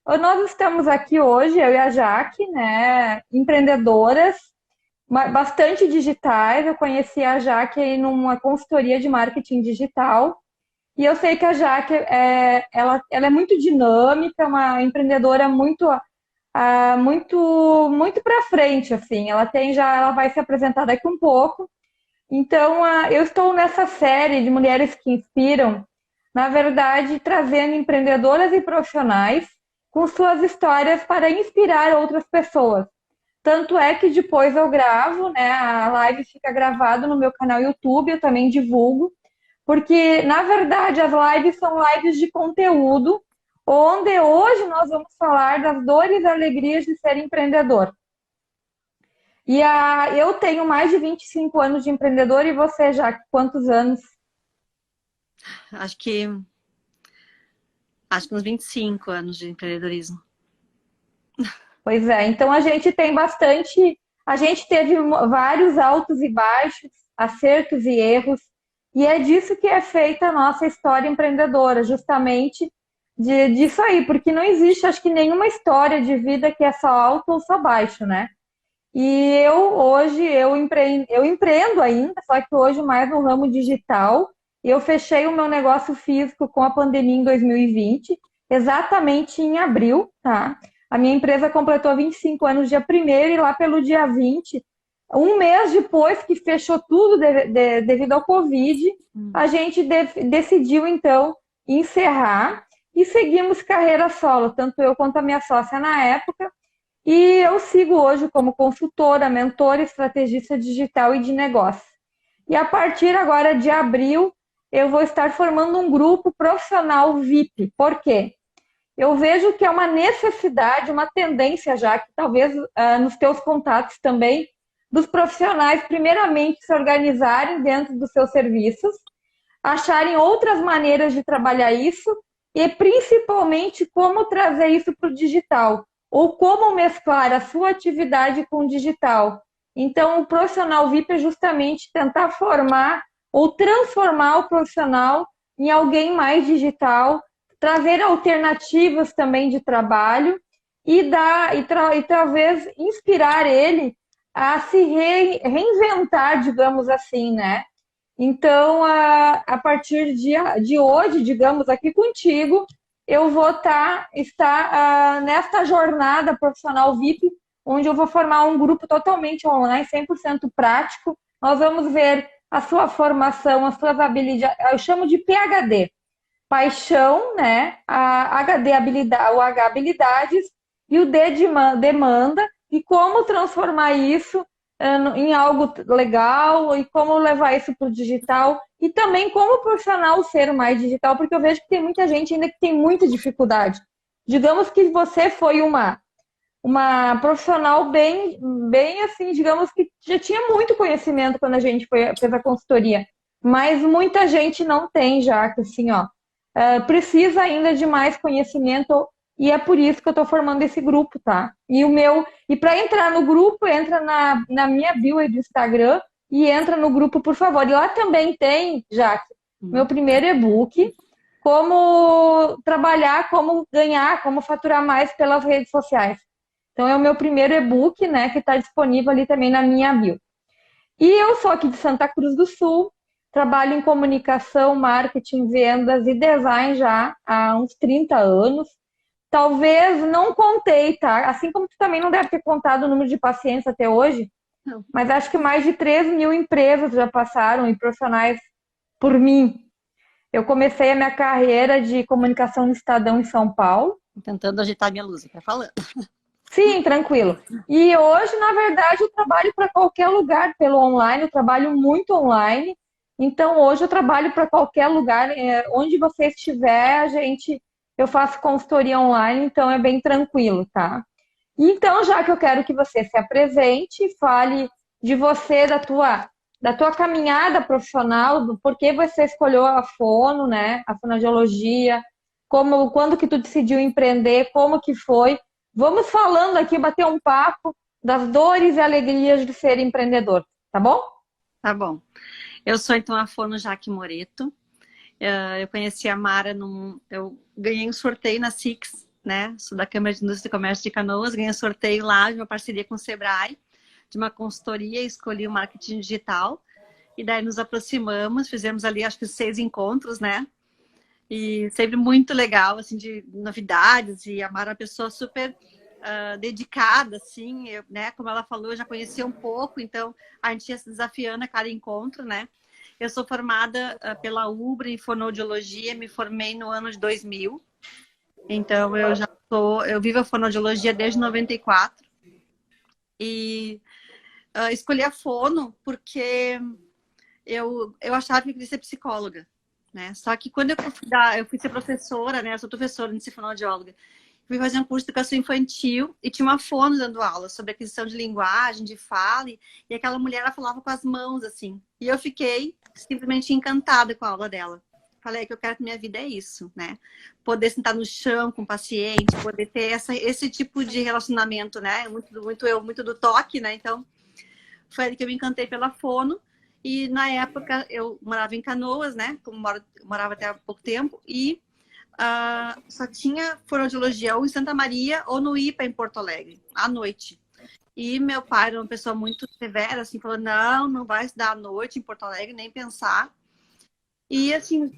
Nós estamos aqui hoje, eu e a Jaque, né, empreendedoras, bastante digitais. Eu conheci a Jaque aí numa consultoria de marketing digital. E eu sei que a Jaque ela é muito dinâmica, uma empreendedora muito para frente, assim. Ela vai se apresentar daqui um pouco. Então, eu estou nessa série de mulheres que inspiram, na verdade, trazendo empreendedoras e profissionais com suas histórias para inspirar outras pessoas. Tanto é que depois eu gravo, né? A live fica gravada no meu canal YouTube, eu também divulgo, porque na verdade as lives são lives de conteúdo, onde hoje nós vamos falar das dores e alegrias de ser empreendedor. Eu tenho mais de 25 anos de empreendedor e você já, quantos anos? Acho que, acho que uns 25 anos de empreendedorismo. Pois é, então a gente teve vários altos e baixos, acertos e erros, e é disso que é feita a nossa história empreendedora, justamente disso aí, porque não existe, acho que nenhuma história de vida que é só alto ou só baixo, né? E eu empreendo ainda, só que hoje mais no ramo digital. Eu fechei o meu negócio físico com a pandemia em 2020, exatamente em abril, tá? A minha empresa completou 25 anos dia primeiro e lá pelo dia 20, um mês depois que fechou tudo devido ao Covid, a gente decidiu então encerrar e seguimos carreira solo, tanto eu quanto a minha sócia na época. E eu sigo hoje como consultora, mentora, estrategista digital e de negócio. E a partir agora de abril, eu vou estar formando um grupo profissional VIP. Por quê? Eu vejo que é uma necessidade, uma tendência já, que talvez nos teus contatos também, dos profissionais, primeiramente, se organizarem dentro dos seus serviços, acharem outras maneiras de trabalhar isso e principalmente como trazer isso para o digital ou como mesclar a sua atividade com o digital. Então, o profissional VIP é justamente tentar formar ou transformar o profissional em alguém mais digital, trazer alternativas também de trabalho e talvez inspirar ele a se reinventar, digamos assim, né? Então, a partir de hoje, digamos, aqui contigo, eu vou estar nesta jornada profissional VIP, onde eu vou formar um grupo totalmente online, 100% prático. Nós vamos ver a sua formação, as suas habilidades, eu chamo de PhD, paixão, né? A HD habilidade, o H habilidades e o D demanda, e como transformar isso em algo legal e como levar isso para o digital e também como profissional ser mais digital, porque eu vejo que tem muita gente ainda que tem muita dificuldade. Digamos que você foi uma profissional bem assim, digamos que já tinha muito conhecimento quando a gente fez a consultoria, mas muita gente não tem já, que assim, ó, precisa ainda de mais conhecimento e é por isso que eu estou formando esse grupo, tá? E para entrar no grupo, entra na minha bio aí do Instagram e entra no grupo, por favor. E lá também tem, Jaque, meu primeiro e-book, como trabalhar, como ganhar, como faturar mais pelas redes sociais. Então é o meu primeiro e-book, né, que está disponível ali também na minha bio. E eu sou aqui de Santa Cruz do Sul, trabalho em comunicação, marketing, vendas e design já há uns 30 anos. Talvez não contei, tá? Assim como tu também não deve ter contado o número de pacientes até hoje, Não. mas acho que mais de 3.000 empresas já passaram e profissionais por mim. Eu comecei a minha carreira de comunicação no Estadão em São Paulo. Tentando agitar minha luz, tá falando. Sim, tranquilo. E hoje, na verdade, eu trabalho para qualquer lugar pelo online, eu trabalho muito online. Então, hoje eu trabalho para qualquer lugar, onde você estiver, eu faço consultoria online, então é bem tranquilo, tá? Então, já que eu quero que você se apresente, fale de você, da tua caminhada profissional, do porquê você escolheu a fono, né? A fonoaudiologia, quando que tu decidiu empreender, como que foi. Vamos falando aqui, bater um papo das dores e alegrias de ser empreendedor, tá bom? Tá bom. Eu sou então a fono Jaque Moreto. Eu conheci a Mara eu ganhei um sorteio na Six né? Sou da Câmara de Indústria e Comércio de Canoas, ganhei sorteio lá de uma parceria com o Sebrae, de uma consultoria, escolhi o marketing digital. E daí nos aproximamos, fizemos ali acho que 6 encontros, né? E sempre muito legal, assim, de novidades. E a Mara é uma pessoa super dedicada, assim, né? Como ela falou, eu já conhecia um pouco, então a gente ia se desafiando a cada encontro, né? Eu sou formada pela UBRA em fonoaudiologia, me formei no ano de 2000. Então eu vivo a fonoaudiologia desde 94. E escolhi a fono porque eu achava que eu queria ser psicóloga, né? Só que quando eu fui ser professora, né? Eu sou professora de fonoaudióloga. Fui fazer um curso de educação infantil e tinha uma fono dando aula sobre aquisição de linguagem, de fala, e aquela mulher, ela falava com as mãos, assim. E eu fiquei simplesmente encantada com a aula dela. Falei que eu quero que minha vida é isso, né? Poder sentar no chão com o paciente, poder ter esse tipo de relacionamento, né? Muito do toque, né? Então, foi ali que eu me encantei pela fono. E na época eu morava em Canoas, né? Morava até há pouco tempo. E só tinha fonoaudiologia ou em Santa Maria ou no IPA em Porto Alegre, à noite. E meu pai era uma pessoa muito severa, assim, falou, não vai estudar à noite em Porto Alegre, nem pensar. E assim,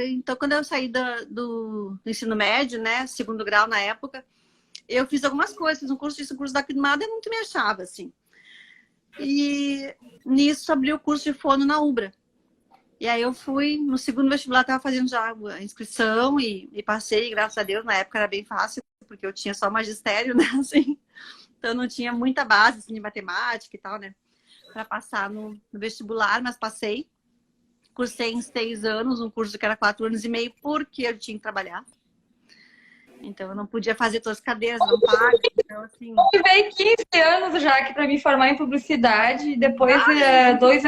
então quando eu saí do ensino médio, né, segundo grau na época, eu fiz algumas coisas, fiz um curso da nada, eu muito me achava, assim. E nisso abri o curso de fono na UBRA. E aí eu fui, no segundo vestibular, estava fazendo já a inscrição e passei, graças a Deus, na época era bem fácil, porque eu tinha só magistério, né, assim, então não tinha muita base, assim, de matemática e tal, né, para passar no vestibular, mas passei, cursei em 6 anos, um curso que era 4 anos e meio, porque eu tinha que trabalhar, então eu não podia fazer todas as cadeiras, não pago, então assim... Eu levei 15 anos já aqui para me formar em publicidade, depois 2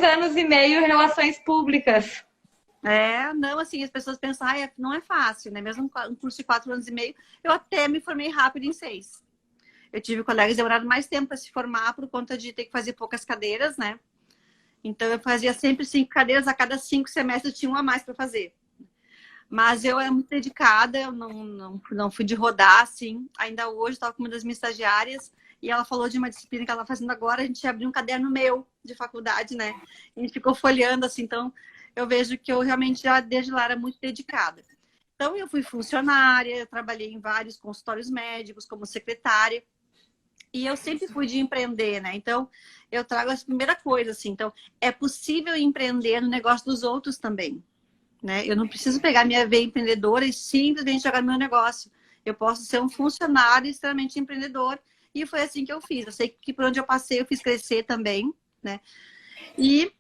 anos e meio em relações públicas. Não, assim, as pessoas pensam, não é fácil, né? Mesmo um curso de 4 anos e meio, eu até me formei rápido em 6. Eu tive colegas que demoraram mais tempo para se formar por conta de ter que fazer poucas cadeiras, né? Então, eu fazia sempre 5 cadeiras, a cada 5 semestres eu tinha uma a mais para fazer. Mas eu era muito dedicada, eu não fui de rodar, assim. Ainda hoje, estava com uma das minhas estagiárias e ela falou de uma disciplina que ela está fazendo agora, a gente abriu um caderno meu de faculdade, né? A gente ficou folheando, assim, então eu vejo que eu realmente já desde lá era muito dedicada. Então eu fui funcionária, eu trabalhei em vários consultórios médicos como secretária e eu sempre fui de empreender, né? Então eu trago essa primeira coisa, assim, então é possível empreender no negócio dos outros também, né? Eu não preciso pegar minha veia empreendedora e simplesmente jogar no meu negócio. Eu posso ser um funcionário extremamente empreendedor e foi assim que eu fiz. Eu sei que por onde eu passei eu fiz crescer também, né? E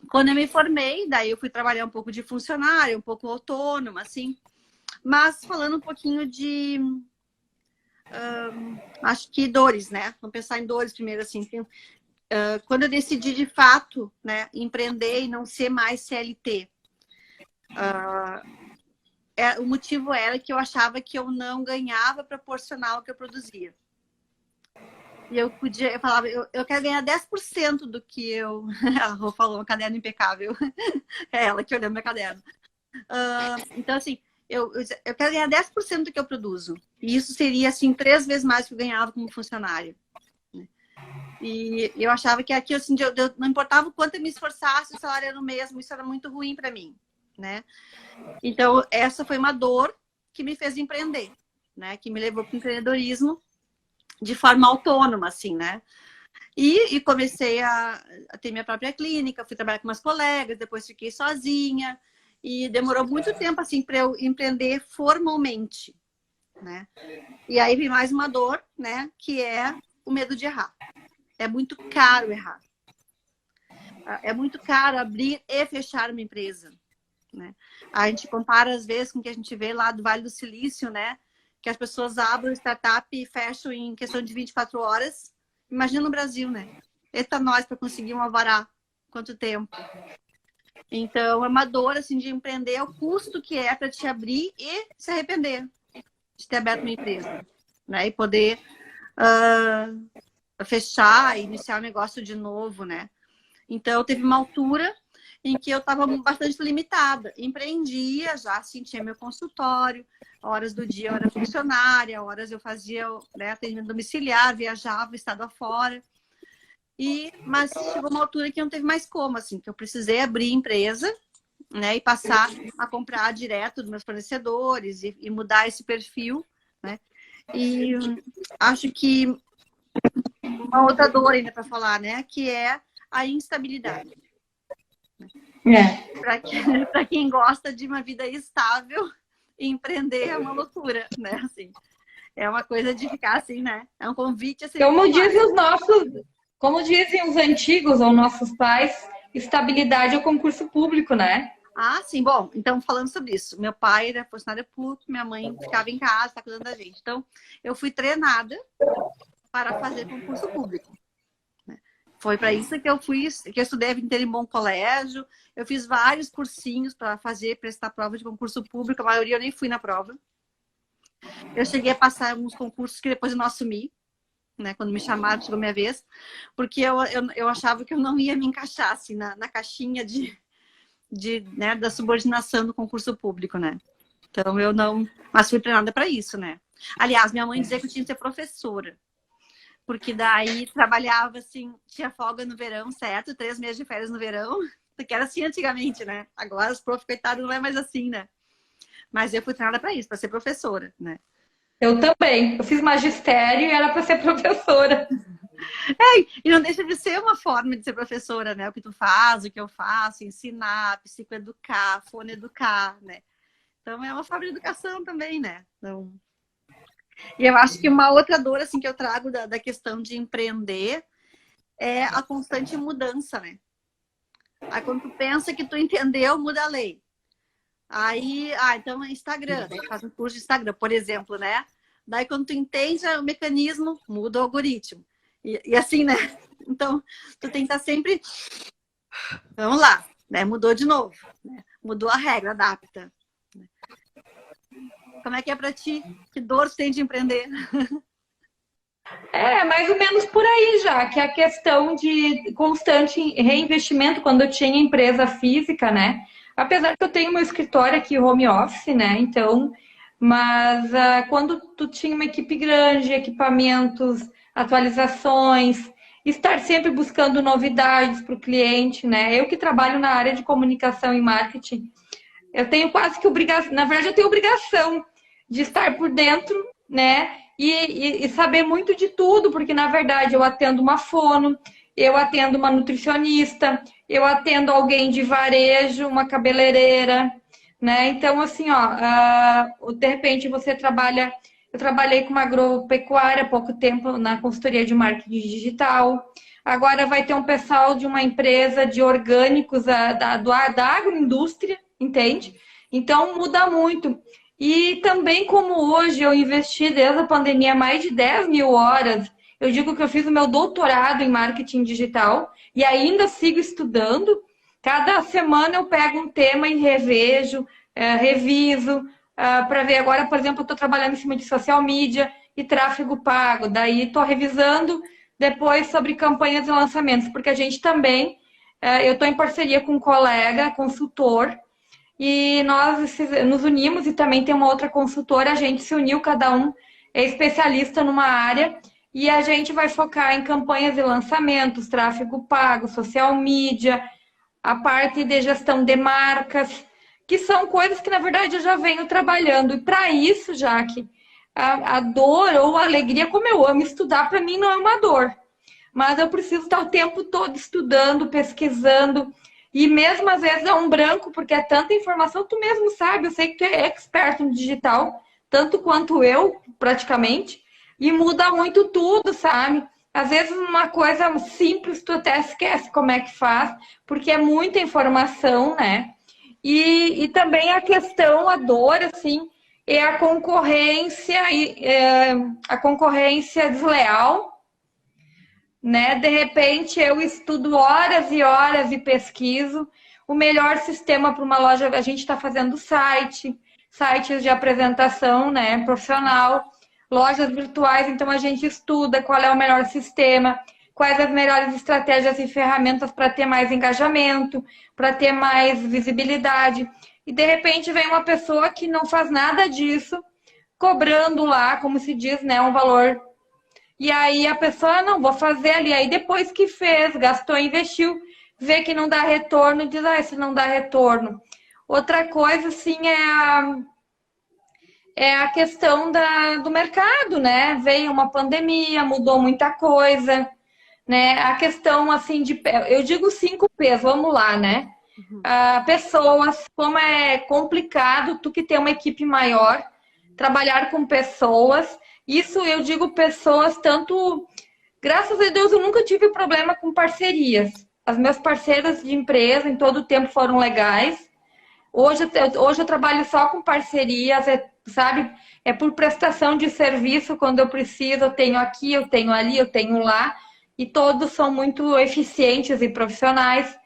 quando eu me formei, daí eu fui trabalhar um pouco de funcionário, um pouco autônoma, assim. Mas falando um pouquinho de... acho que dores, né? Vamos pensar em dores primeiro, assim. Quando eu decidi, de fato, né, empreender e não ser mais CLT, o motivo era que eu achava que eu não ganhava proporcional ao que eu produzia. E eu falava, eu quero ganhar 10% do que eu... A Rô falou, um caderno impecável. É ela que olhou meu caderno. Então, assim, eu quero ganhar 10% do que eu produzo. E isso seria, assim, 3 vezes mais do que eu ganhava como funcionário. E eu achava que aqui, assim, não importava o quanto eu me esforçasse, o salário era o mesmo. Isso era muito ruim para mim, né? Então, essa foi uma dor que me fez empreender, né? Que me levou para o empreendedorismo de forma autônoma, assim, né? E comecei a ter minha própria clínica, fui trabalhar com umas colegas, depois fiquei sozinha. E demorou muito tempo, assim, para eu empreender formalmente, né? E aí vem mais uma dor, né? Que é o medo de errar. É muito caro errar. É muito caro abrir e fechar uma empresa, né? A gente compara, às vezes, com o que a gente vê lá do Vale do Silício, né? Que as pessoas abrem startup e fecham em questão de 24 horas. Imagina no Brasil, né? Eita nós para conseguir um alvará. Quanto tempo? Então, é uma dor, assim, de empreender, é o custo que é para te abrir e se arrepender de ter aberto uma empresa, né? E poder fechar e iniciar o negócio de novo, né? Então, teve uma altura em que eu estava bastante limitada. Empreendia, já assim, tinha meu consultório, horas do dia eu era funcionária, horas eu fazia, né, atendimento domiciliar, viajava, estado afora. Mas chegou uma altura que não teve mais como, assim, que eu precisei abrir empresa, né, e passar a comprar direto dos meus fornecedores e mudar esse perfil, né? E acho que uma outra dor ainda para falar, né, que é a instabilidade. Para quem gosta de uma vida estável, empreender é uma loucura, né? Assim, é uma coisa de ficar assim, né? É um convite a ser. Como dizem os antigos ou nossos pais, estabilidade é o concurso público, né? Ah, sim. Bom, então falando sobre isso. Meu pai era funcionário público, minha mãe ficava em casa, tá cuidando da gente. Então, eu fui treinada para fazer concurso público. Foi para isso que eu estudei a vida inteira em bom colégio. Eu fiz vários cursinhos para prestar prova de concurso público. A maioria eu nem fui na prova. Eu cheguei a passar alguns concursos que depois eu não assumi, né? Quando me chamaram, chegou a minha vez, porque eu achava que eu não ia me encaixar assim, na caixinha né, da subordinação do concurso público, né? Então eu não. Mas fui treinada para isso, né? Aliás, minha mãe dizia que eu tinha que ser professora. Porque daí trabalhava assim, tinha folga no verão, certo? 3 meses de férias no verão, que era assim antigamente, né? Agora os profs, coitados, não é mais assim, né? Mas eu fui treinada para isso, para ser professora, né? Eu também. Eu fiz magistério e era para ser professora. E não deixa de ser uma forma de ser professora, né? O que tu faz, o que eu faço, ensinar, psicoeducar, fonoeducar, né? Então é uma forma de educação também, né? Então... E eu acho que uma outra dor assim, que eu trago da questão de empreender é a constante mudança, né? Aí quando tu pensa que tu entendeu, muda a lei. Aí, então é Instagram, né? Faz um curso de Instagram, por exemplo, né? Daí quando tu entende o mecanismo, muda o algoritmo. E assim, né? Então, tu tem que estar sempre... Vamos lá, né? Mudou de novo. Né? Mudou a regra, adapta. Como é que é para ti? Que dor você tem de empreender? É, mais ou menos por aí já, que é a questão de constante reinvestimento quando eu tinha empresa física, né? Apesar que eu tenho meu escritório aqui, home office, né? Então, mas quando tu tinha uma equipe grande, equipamentos, atualizações, estar sempre buscando novidades para o cliente, né? Eu que trabalho na área de comunicação e marketing, eu tenho quase que obrigação, na verdade, eu tenho obrigação de estar por dentro, né? E saber muito de tudo, porque na verdade eu atendo uma fono, eu atendo uma nutricionista, eu atendo alguém de varejo, uma cabeleireira, né? Então, assim, ó, de repente você trabalha. Eu trabalhei com uma agropecuária há pouco tempo na consultoria de marketing digital. Agora vai ter um pessoal de uma empresa de orgânicos da agroindústria, entende? Então muda muito. E também, como hoje eu investi desde a pandemia mais de 10 mil horas, eu digo que eu fiz o meu doutorado em marketing digital e ainda sigo estudando. Cada semana eu pego um tema e revejo, reviso, para ver. Agora, por exemplo, eu estou trabalhando em cima de social media e tráfego pago. Daí estou revisando depois sobre campanhas e lançamentos, porque a gente também, eu estou em parceria com um colega, consultor, e nós nos unimos e também tem uma outra consultora, a gente se uniu, cada um é especialista numa área e a gente vai focar em campanhas e lançamentos, tráfego pago, social media, a parte de gestão de marcas, que são coisas que na verdade eu já venho trabalhando. E para isso, Jaque, a dor ou a alegria, como eu amo estudar, para mim não é uma dor. Mas eu preciso estar o tempo todo estudando, pesquisando, e mesmo às vezes é um branco, porque é tanta informação, tu mesmo sabe, eu sei que tu é expert no digital, tanto quanto eu, praticamente, e muda muito tudo, sabe? Às vezes uma coisa simples tu até esquece como é que faz, porque é muita informação, né? E também a questão, a dor, assim, é a concorrência desleal, né? De repente eu estudo horas e horas e pesquiso o melhor sistema para uma loja. A gente está fazendo sites de apresentação, né, profissional, lojas virtuais. Então a gente estuda qual é o melhor sistema, quais as melhores estratégias e ferramentas para ter mais engajamento, para ter mais visibilidade. E de repente vem uma pessoa que não faz nada disso, cobrando lá, como se diz, né, um valor. E aí a pessoa, não, vou fazer ali. Aí depois que fez, gastou, investiu, vê que não dá retorno, diz, isso não dá retorno. Outra coisa, assim, é a questão do mercado, né? Veio uma pandemia, mudou muita coisa, né? A questão, assim, eu digo 5 P's, vamos lá, né? Pessoas, como é complicado, tu que tem uma equipe maior, trabalhar com pessoas. Isso eu digo pessoas, tanto... Graças a Deus eu nunca tive problema com parcerias. As meus parceiros de empresa em todo o tempo foram legais. Hoje eu trabalho só com parcerias, sabe? É por prestação de serviço, quando eu preciso, eu tenho aqui, eu tenho ali, eu tenho lá. E todos são muito eficientes e profissionais.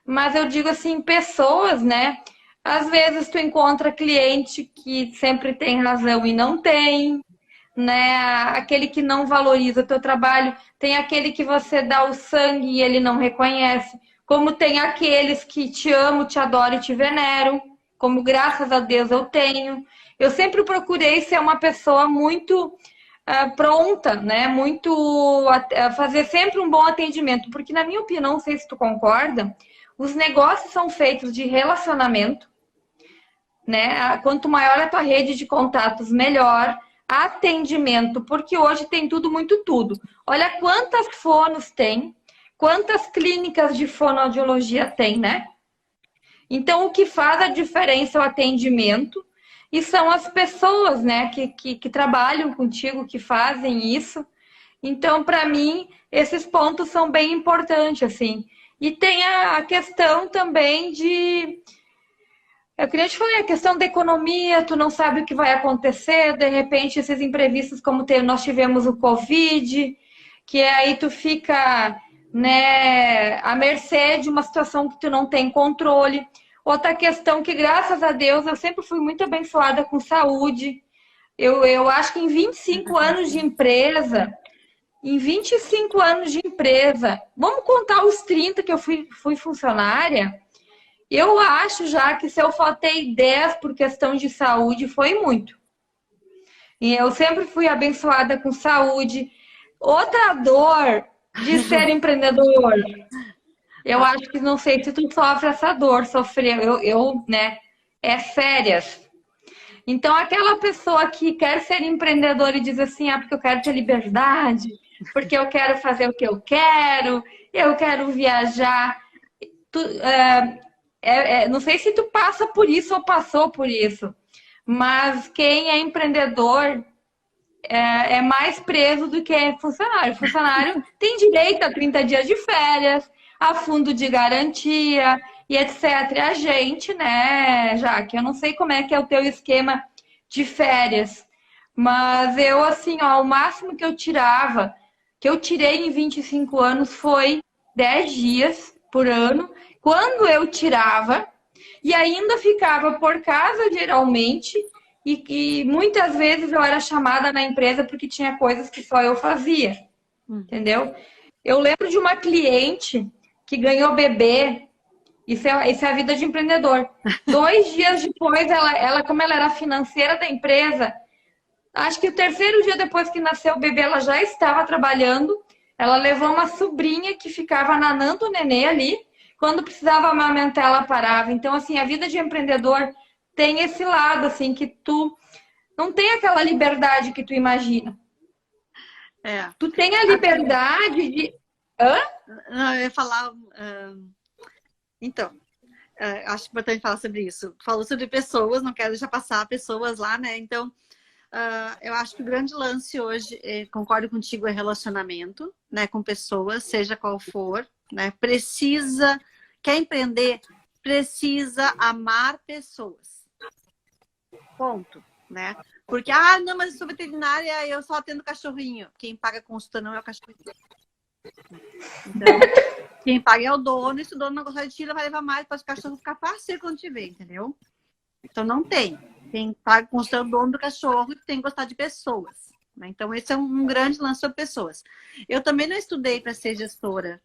Mas eu digo assim, pessoas, né? Às vezes tu encontra cliente que sempre tem razão e não tem, né? Aquele que não valoriza o teu trabalho, tem aquele que você dá o sangue e ele não reconhece, como tem aqueles que te amam, te adoram e te veneram, como graças a Deus eu tenho. Eu sempre procurei ser uma pessoa muito pronta, né? Muito fazer sempre um bom atendimento, porque na minha opinião, não sei se tu concorda, os negócios são feitos de relacionamento, né? Quanto maior a tua rede de contatos, melhor. Atendimento, porque hoje tem tudo. Olha quantas fonos tem, quantas clínicas de fonoaudiologia tem, né? Então, o que faz a diferença é o atendimento e são as pessoas, né, que trabalham contigo, que fazem isso. Então, para mim, esses pontos são bem importantes, assim. E tem a questão também de... Eu queria te falar, a questão da economia, tu não sabe o que vai acontecer, de repente esses imprevistos como nós tivemos o Covid, que aí tu fica, né, à mercê de uma situação que tu não tem controle. Outra questão que, graças a Deus, eu sempre fui muito abençoada com saúde. Eu acho que em 25 anos de empresa, vamos contar os 30 que eu fui funcionária, eu acho já que se eu faltei 10 por questão de saúde, foi muito. E eu sempre fui abençoada com saúde. Outra dor de ser empreendedor, eu acho que não sei se tu sofre essa dor, né? É férias. Então, aquela pessoa que quer ser empreendedor e diz assim, porque eu quero ter liberdade, porque eu quero fazer o que eu quero viajar. Não sei se tu passa por isso ou passou por isso, mas quem é empreendedor é mais preso do que é funcionário. Funcionário tem direito a 30 dias de férias, a fundo de garantia e etc. E a gente, né, Jaque, eu não sei como é que é o teu esquema de férias, mas eu, assim, ó, o máximo que eu tirei em 25 anos foi 10 dias por ano, quando eu tirava, e ainda ficava por casa, geralmente, e muitas vezes eu era chamada na empresa porque tinha coisas que só eu fazia, entendeu? Eu lembro de uma cliente que ganhou bebê, isso é a vida de empreendedor. 2 dias depois, como ela era financeira da empresa, acho que o 3º dia depois que nasceu o bebê, ela já estava trabalhando, ela levou uma sobrinha que ficava nanando o nenê ali, quando precisava amamentar, ela parava. Então, assim, a vida de empreendedor tem esse lado, assim, que tu não tem aquela liberdade que tu imagina. Tu tem a liberdade de... Hã? Não, eu ia falar... Então, acho importante falar sobre isso. Falou sobre pessoas, não quero deixar passar pessoas lá, né? Então, eu acho que o grande lance hoje, concordo contigo, é relacionamento, né? Com pessoas, seja qual for, né? Quer empreender, precisa amar pessoas. Ponto, né? Porque, não, mas eu sou veterinária, eu só atendo cachorrinho. Quem paga consulta não é o cachorrinho. Então, quem paga é o dono, e se o dono não gostar de ti, vai levar mais para o cachorro ficar parceiro quando te vê, entendeu? Então não tem. Quem paga consulta é o dono do cachorro e tem que gostar de pessoas, né? Então, esse é um grande lance para pessoas. Eu também não estudei para ser gestora,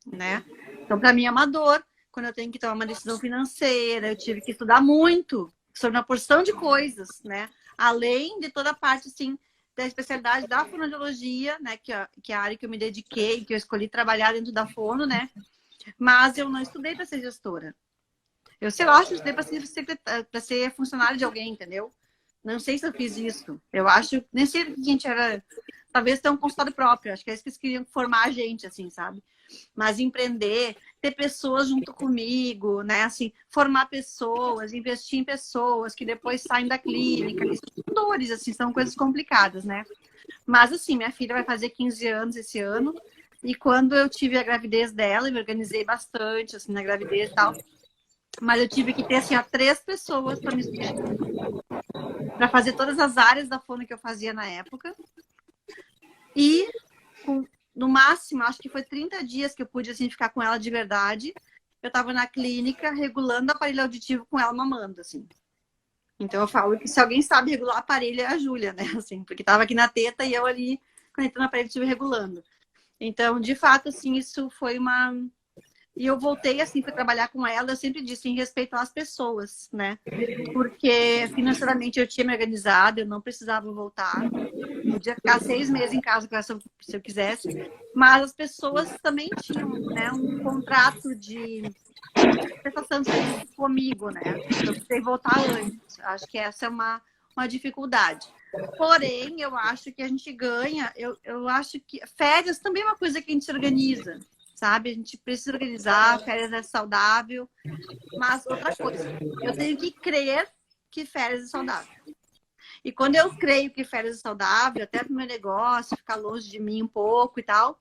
né? Então, para mim é uma dor. Quando eu tenho que tomar uma decisão financeira, eu tive que estudar muito sobre uma porção de coisas, né? Além de toda a parte, assim, da especialidade da fonoaudiologia, né? Que é a área que eu me dediquei, que eu escolhi trabalhar dentro da fono, né? Mas eu não estudei para ser gestora. Eu sei lá, eu estudei para ser funcionário de alguém, entendeu? Não sei se eu fiz isso. Eu acho, nem sei que a gente era, talvez ter um consultório próprio. Acho que é isso que eles queriam formar a gente, assim, sabe? Mas empreender, ter pessoas junto comigo, né? Assim, formar pessoas, investir em pessoas que depois saem da clínica. Isso são dores, assim, são coisas complicadas, né? Mas, assim, minha filha vai fazer 15 anos esse ano. E quando eu tive a gravidez dela, eu me organizei bastante, assim, na gravidez e tal. Mas eu tive que ter, assim, 3 pessoas para me substituir. Para fazer todas as áreas da fono que eu fazia na época. E, no máximo, acho que foi 30 dias que eu pude, assim, ficar com ela de verdade. Eu estava na clínica regulando o aparelho auditivo com ela mamando, assim. Então, eu falo que se alguém sabe regular o aparelho é a Júlia, né? Assim, porque estava aqui na teta e eu ali conectando o aparelho auditivo e regulando. Então, de fato, assim, isso foi uma... E eu voltei, assim, para trabalhar com ela, eu sempre disse, em respeito às pessoas, né? Porque financeiramente eu tinha me organizado, eu não precisava voltar. Podia ficar 6 meses em casa se eu quisesse. Mas as pessoas também tinham, né, um contrato de prestação de serviço comigo, né? Eu precisei voltar antes. Acho que essa é uma dificuldade. Porém, eu acho que a gente ganha, eu acho que férias também é uma coisa que a gente se organiza, sabe? A gente precisa organizar, férias é saudável, mas outra coisa, eu tenho que crer que férias é saudável. E quando eu creio que férias é saudável, até para o meu negócio, ficar longe de mim um pouco e tal,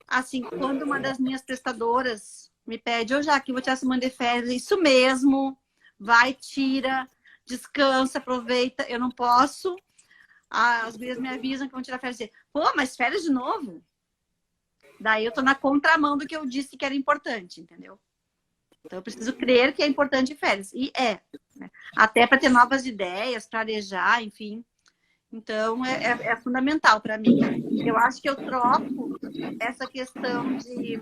assim, quando uma das minhas prestadoras me pede, ô Jaque, eu vou tirar essa semana de férias, isso mesmo, vai, tira, descansa, aproveita, eu não posso. As gurias me avisam que vão tirar férias. Pô, mas férias de novo? Daí eu tô na contramão do que eu disse que era importante, entendeu? Então eu preciso crer que é importante férias. E é, né? Até para ter novas ideias, planejar, enfim. Então é fundamental para mim. Eu acho que eu troco essa questão de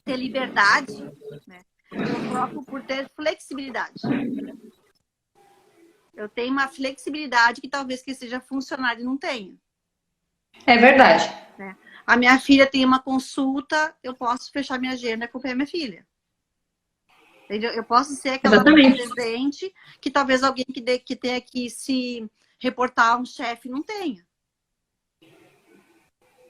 ter liberdade, né? Eu troco por ter flexibilidade. Eu tenho uma flexibilidade que talvez que seja funcionário não tenha. É verdade. Né? A minha filha tem uma consulta, eu posso fechar minha agenda e acompanhar minha filha. Entendeu? Eu posso ser aquela presente que talvez alguém que tenha que se reportar a um chefe não tenha.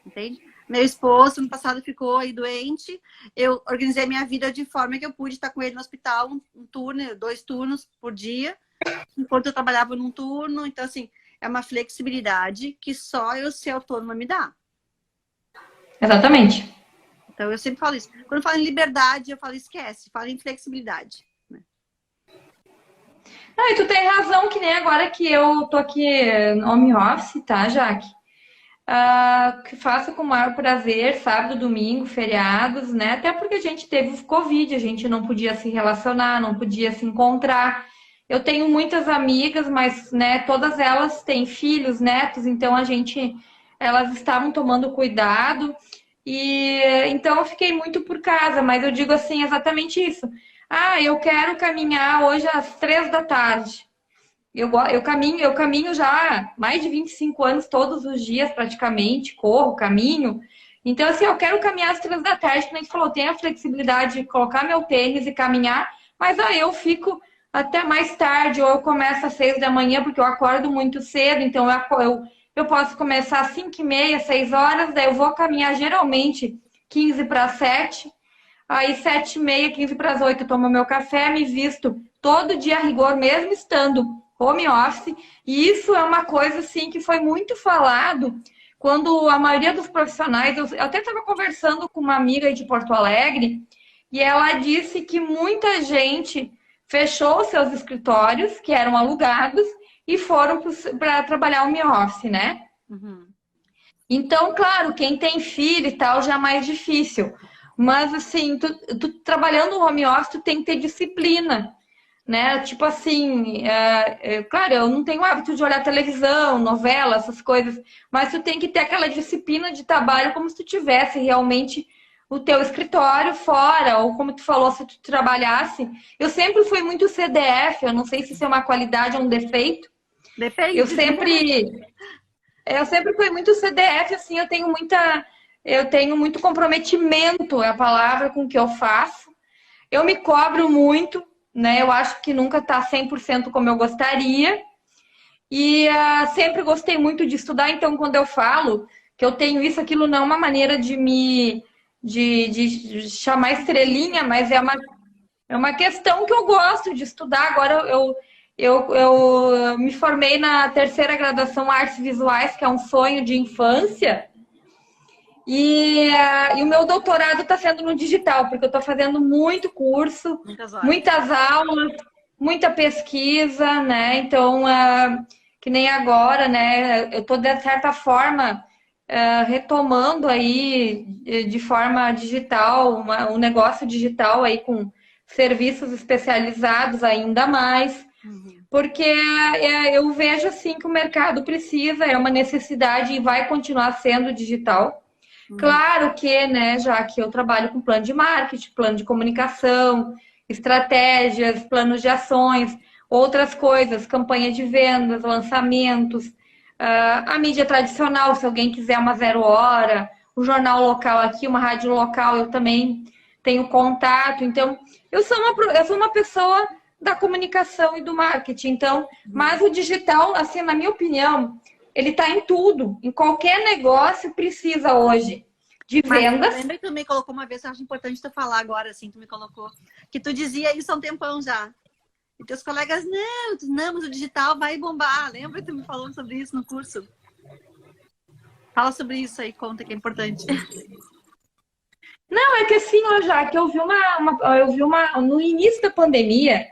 Entende? Meu esposo, no passado, ficou aí doente. Eu organizei minha vida de forma que eu pude estar com ele no hospital um turno, 2 turnos por dia, enquanto eu trabalhava num turno. Então, assim, é uma flexibilidade que só eu ser autônoma me dá. Exatamente. Então, eu sempre falo isso. Quando eu falo em liberdade, eu falo esquece. Falo em flexibilidade. Né? Ah, e tu tem razão, que nem agora que eu tô aqui no home office, tá, Jaque? Que faço com o maior prazer, sábado, domingo, feriados, né? Até porque a gente teve o Covid, a gente não podia se relacionar, não podia se encontrar. Eu tenho muitas amigas, mas, né, todas elas têm filhos, netos, então elas estavam tomando cuidado. E então eu fiquei muito por casa, mas eu digo assim, exatamente isso. Ah, eu quero caminhar hoje às 3 da tarde. Eu caminho já há mais de 25 anos, todos os dias praticamente, corro, caminho. Então, assim, eu quero caminhar às 3 da tarde, como a gente falou, tenho a flexibilidade de colocar meu tênis e caminhar, mas aí eu fico até mais tarde, ou eu começo às 6 da manhã, porque eu acordo muito cedo, então eu posso começar às 5h30, 6 horas, daí eu vou caminhar geralmente 15 para 7, aí 7h30, 15 para as 8 eu tomo meu café, me visto todo dia a rigor, mesmo estando home office, e isso é uma coisa assim que foi muito falado quando a maioria dos profissionais, eu até estava conversando com uma amiga aí de Porto Alegre, e ela disse que muita gente fechou seus escritórios, que eram alugados, e foram para trabalhar home office, né? Uhum. Então, claro, quem tem filho e tal já é mais difícil. Mas, assim, tu trabalhando no home office, tu tem que ter disciplina. né? Tipo assim, claro, eu não tenho hábito de olhar televisão, novela, essas coisas, mas tu tem que ter aquela disciplina de trabalho como se tu tivesse realmente o teu escritório fora, ou como tu falou, se tu trabalhasse. Eu sempre fui muito CDF, eu não sei se isso é uma qualidade ou um defeito. Eu Depende. sempre, eu sempre fui muito CDF, assim, eu tenho muito comprometimento, é a palavra, com o que eu faço. Eu me cobro muito, né? Eu acho que nunca está 100% como eu gostaria. E sempre gostei muito de estudar, então quando eu falo que eu tenho isso, aquilo não é uma maneira de chamar estrelinha, mas é uma questão que eu gosto de estudar. Agora eu me formei na terceira graduação Artes Visuais, que é um sonho de infância. E o meu doutorado está sendo no digital, porque eu estou fazendo muito curso, muitas aulas, muita pesquisa, né? Então, que nem agora, né? Eu estou, de certa forma, retomando aí de forma digital, um negócio digital aí com serviços especializados ainda mais, porque eu vejo assim que o mercado precisa, é uma necessidade e vai continuar sendo digital. Claro que, né, já que eu trabalho com plano de marketing, plano de comunicação, estratégias, planos de ações, outras coisas, campanha de vendas, lançamentos, a mídia tradicional, se alguém quiser uma 0 hora, o jornal local aqui, uma rádio local, eu também tenho contato. Então, eu sou uma pessoa da comunicação e do marketing. Então, mas o digital, assim, na minha opinião, ele está em tudo, em qualquer negócio precisa hoje de vendas. Lembra que tu me colocou uma vez, eu acho importante tu falar agora, assim, tu me colocou, que tu dizia isso há um tempão já. E teus colegas, não, mas o digital vai bombar. Lembra que tu me falou sobre isso no curso? Fala sobre isso aí, conta que é importante. Não, é que assim, ó, já que eu vi no início da pandemia,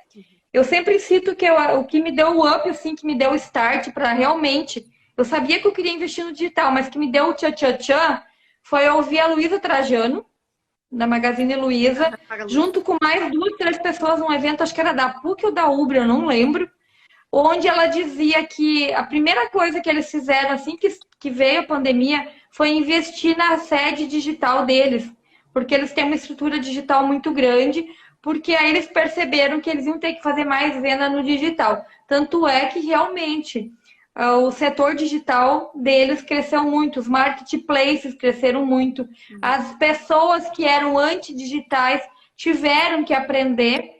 eu sempre cito que o que me deu o up, assim, que me deu o start para realmente. Eu sabia que eu queria investir no digital, mas que me deu o tchan foi eu ouvir a Luísa Trajano, da Magazine Luiza, junto com mais 2, 3 pessoas num evento, acho que era da PUC ou da Ubra, eu não lembro, onde ela dizia que a primeira coisa que eles fizeram assim que veio a pandemia foi investir na sede digital deles, porque eles têm uma estrutura digital muito grande, porque aí eles perceberam que eles iam ter que fazer mais venda no digital. Tanto é que realmente o setor digital deles cresceu muito, os marketplaces cresceram muito, as pessoas que eram antidigitais tiveram que aprender,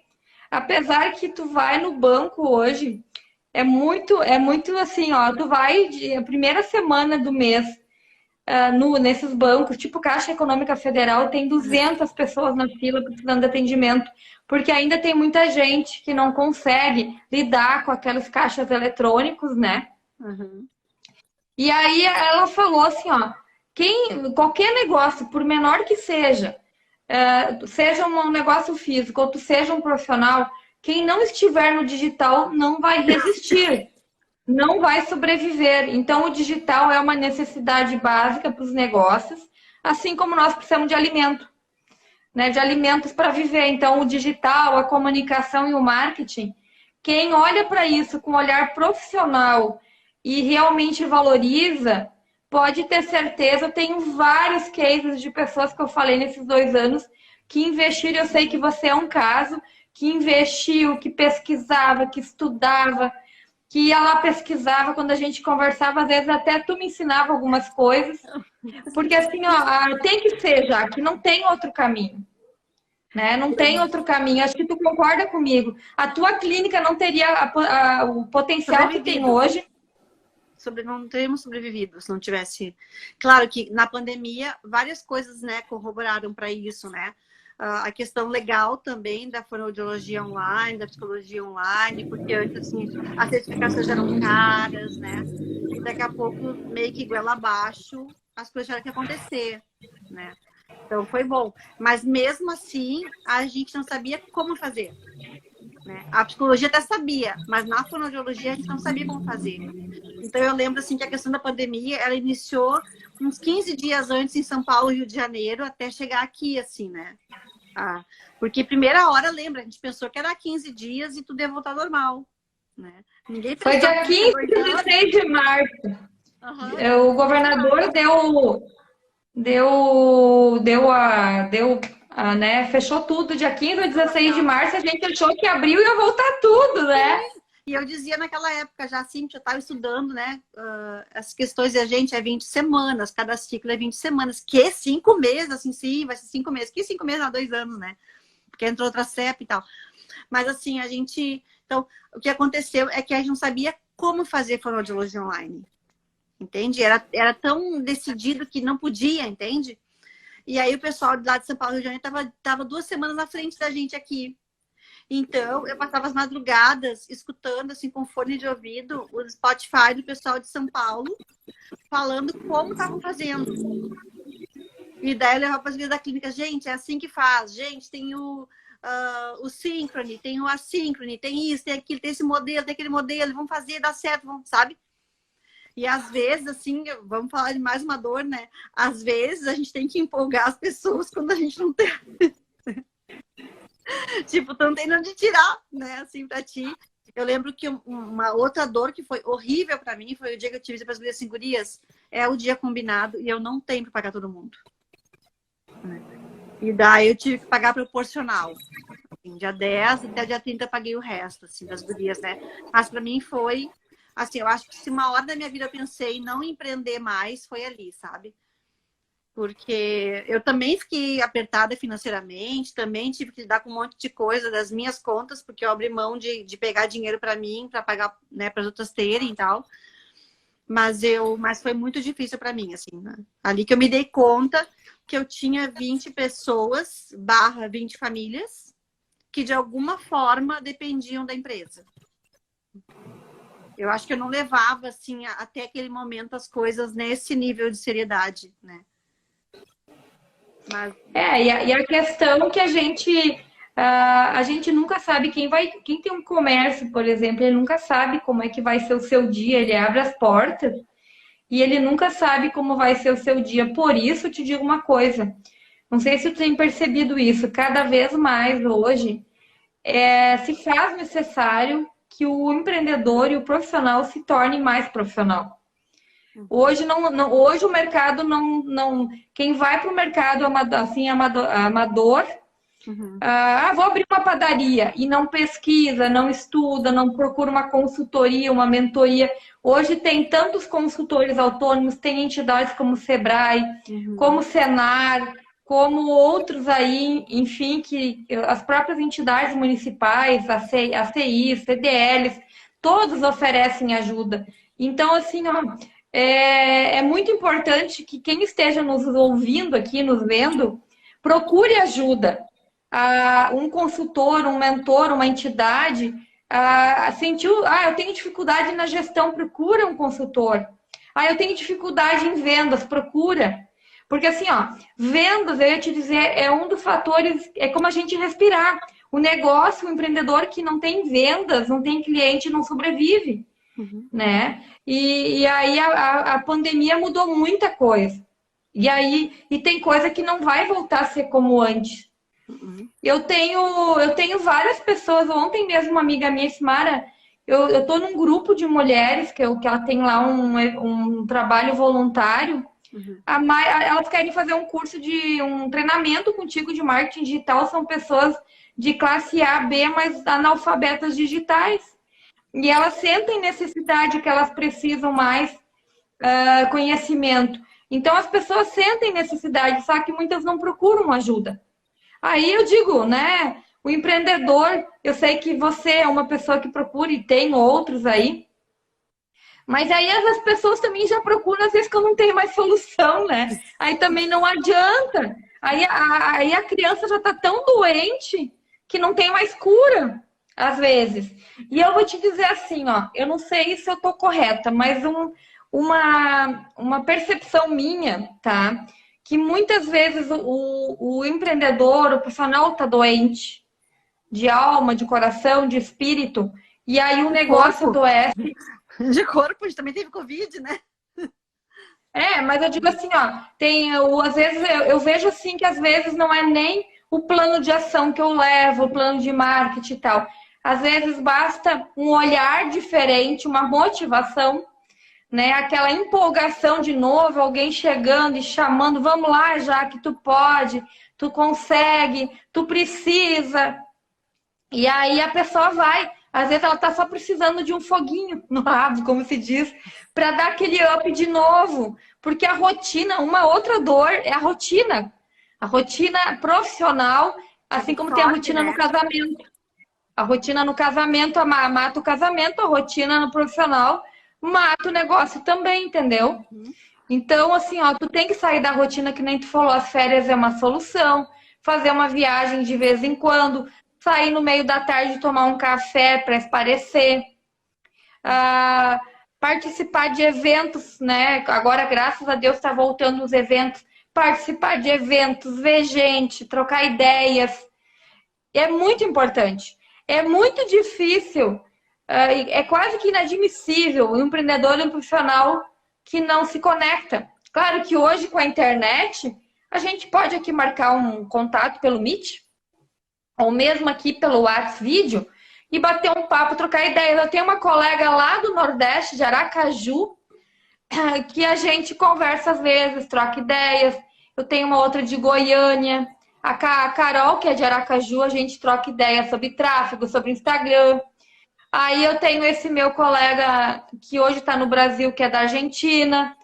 apesar que tu vai no banco hoje, é muito assim, ó, tu vai a primeira semana do mês nesses bancos, tipo Caixa Econômica Federal, tem 200 pessoas na fila precisando de atendimento, porque ainda tem muita gente que não consegue lidar com aqueles caixas eletrônicos, né? E aí ela falou assim, ó, qualquer negócio, por menor que seja, seja um negócio físico ou tu seja um profissional, quem não estiver no digital não vai resistir, não vai sobreviver. Então, o digital é uma necessidade básica para os negócios, assim como nós precisamos de alimento, né? De alimentos para viver. Então, o digital, a comunicação e o marketing, quem olha para isso com um olhar profissional e realmente valoriza, pode ter certeza. Eu tenho vários cases de pessoas que eu falei nesses 2 anos que investiram. Eu sei que você é um caso que investiu, que pesquisava, que estudava, que ia lá pesquisava. Quando a gente conversava, às vezes até tu me ensinava algumas coisas, porque assim, ó, tem que ser, já que não tem outro caminho, né? Não tem outro caminho. Acho que tu concorda comigo. A tua clínica não teria o potencial que tem hoje. Não teríamos sobrevivido se não tivesse. Claro que na pandemia várias coisas, né, corroboraram para isso, né? A questão legal também da fonoaudiologia online, da psicologia online, porque antes assim, as certificações eram caras, né? E daqui a pouco, meio que goela abaixo, as coisas tiveram que acontecer, né? Então foi bom. Mas mesmo assim, a gente não sabia como fazer, né? A psicologia até sabia, mas na fonoaudiologia a gente não sabia como fazer. Então eu lembro assim que a questão da pandemia, ela iniciou uns 15 dias antes em São Paulo e Rio de Janeiro, até chegar aqui, assim, né? Ah, porque primeira hora, lembra, a gente pensou que era 15 dias e tudo ia voltar ao normal, né? Ninguém Foi pensou dia que ia 15 2 e anos. 16 de março. Aham, O governador né, fechou tudo dia 15 ou 16 de março, a gente achou que abril ia voltar tudo, né? e eu dizia naquela época, já assim, que eu estava estudando, né? As questões e a gente é 20 semanas, cada ciclo é 20 semanas, que 5 meses, assim, sim, vai ser 5 meses, que 5 meses há 2 anos, né? Porque entrou outra cepa e tal. Mas assim, a gente. Então, o que aconteceu é que a gente não sabia como fazer fonoaudiologia online. Entende? Era tão decidido que não podia, entende? E aí o pessoal de lá de São Paulo, Rio de Janeiro, tava 2 semanas na frente da gente aqui. Então, eu passava as madrugadas escutando, assim, com fone de ouvido, o Spotify do pessoal de São Paulo, falando como estavam fazendo. E daí eu levava para as da clínica, gente, é assim que faz. Gente, tem o síncrone, tem o assíncrone, tem isso, tem aquilo, tem esse modelo, tem aquele modelo, vamos fazer, dá certo, vamos, sabe? E às vezes, assim, vamos falar de mais uma dor, né? Às vezes a gente tem que empolgar as pessoas quando a gente não tem. Tipo, tu não tem onde tirar, né? Assim, pra ti. Eu lembro que uma outra dor que foi horrível pra mim foi o dia que eu tive para as gurias assim, gurias, é o dia combinado e eu não tenho pra pagar todo mundo. E daí eu tive que pagar proporcional. Assim, dia 10 até dia 30 eu paguei o resto, assim, das gurias, né? Mas pra mim foi, assim, eu acho que se uma hora da minha vida eu pensei em não empreender mais, foi ali, sabe? Porque eu também fiquei apertada financeiramente, também tive que lidar com um monte de coisa das minhas contas, porque eu abri mão de pegar dinheiro para mim, para pagar, né, para as outras terem e tal. Mas foi muito difícil para mim, assim, né? Ali que eu me dei conta que eu tinha 20 pessoas, / 20 famílias, que de alguma forma dependiam da empresa. Eu acho que eu não levava, assim, até aquele momento as coisas nesse nível de seriedade, né? Mas... E a questão que a gente nunca sabe quem tem um comércio, por exemplo, ele nunca sabe como é que vai ser o seu dia, ele abre as portas e ele nunca sabe como vai ser o seu dia. Por isso, eu te digo uma coisa, não sei se tu tem percebido isso, cada vez mais hoje se faz necessário que o empreendedor e o profissional se tornem mais profissional. Hoje hoje o mercado não quem vai para o mercado amador, vou abrir uma padaria e não pesquisa, não estuda, não procura uma consultoria, uma mentoria. Hoje tem tantos consultores autônomos, tem entidades como o Sebrae, como o Senar, como outros aí, enfim, que as próprias entidades municipais, a CI, CDLs, todos oferecem ajuda. Então, assim, ó, é muito importante que quem esteja nos ouvindo aqui, nos vendo, procure ajuda. Um consultor, um mentor, uma entidade, sentiu, eu tenho dificuldade na gestão, procura um consultor. Eu tenho dificuldade em vendas, procura. Porque assim, ó, vendas, eu ia te dizer, é um dos fatores, é como a gente respirar. O negócio, o empreendedor que não tem vendas, não tem cliente, não sobrevive, né? E aí a pandemia mudou muita coisa. E tem coisa que não vai voltar a ser como antes. Eu tenho várias pessoas, ontem mesmo uma amiga minha, Simara, eu tô num grupo de mulheres que ela tem lá um trabalho voluntário. Elas querem fazer um curso de um treinamento contigo de marketing digital, são pessoas de classe A, B, mas analfabetas digitais. E elas sentem necessidade que elas precisam mais conhecimento. Então as pessoas sentem necessidade, só que muitas não procuram ajuda. Aí eu digo, né? O empreendedor, eu sei que você é uma pessoa que procura e tem outros aí, mas aí as pessoas também já procuram, às vezes que eu não tenho mais solução, né? Aí também não adianta. Aí a criança já está tão doente que não tem mais cura, às vezes. E eu vou te dizer assim, ó, eu não sei se eu estou correta, mas uma percepção minha, tá? Que muitas vezes o empreendedor, o profissional está doente, de alma, de coração, de espírito, e aí o negócio adoece. De corpo, a gente também teve Covid, né? Mas eu digo assim, ó, às vezes eu vejo assim que às vezes não é nem o plano de ação que eu levo, o plano de marketing e tal. Às vezes basta um olhar diferente, uma motivação, né? Aquela empolgação de novo, alguém chegando e chamando, vamos lá, já que tu pode, tu consegue, tu precisa. E aí a pessoa vai. Às vezes ela tá só precisando de um foguinho no rabo, como se diz, para dar aquele up de novo. Porque a rotina, uma outra dor é a rotina. A rotina profissional, assim como tem a rotina no casamento. A rotina no casamento mata o casamento, a rotina no profissional mata o negócio também, entendeu? Então, assim, ó, tu tem que sair da rotina que nem tu falou, as férias é uma solução, fazer uma viagem de vez em quando, sair no meio da tarde tomar um café para esparecer, participar de eventos, né? Agora, graças a Deus, está voltando os eventos, participar de eventos, ver gente, trocar ideias, é muito importante. É muito difícil, é quase que inadmissível um empreendedor e um profissional que não se conecta. Claro que hoje, com a internet, a gente pode aqui marcar um contato pelo Meet, ou mesmo aqui pelo WhatsApp vídeo, e bater um papo, trocar ideias. Eu tenho uma colega lá do Nordeste, de Aracaju, que a gente conversa às vezes, troca ideias. Eu tenho uma outra de Goiânia. A Carol, que é de Aracaju, a gente troca ideias sobre tráfego, sobre Instagram. Aí eu tenho esse meu colega que hoje está no Brasil, que é da Argentina.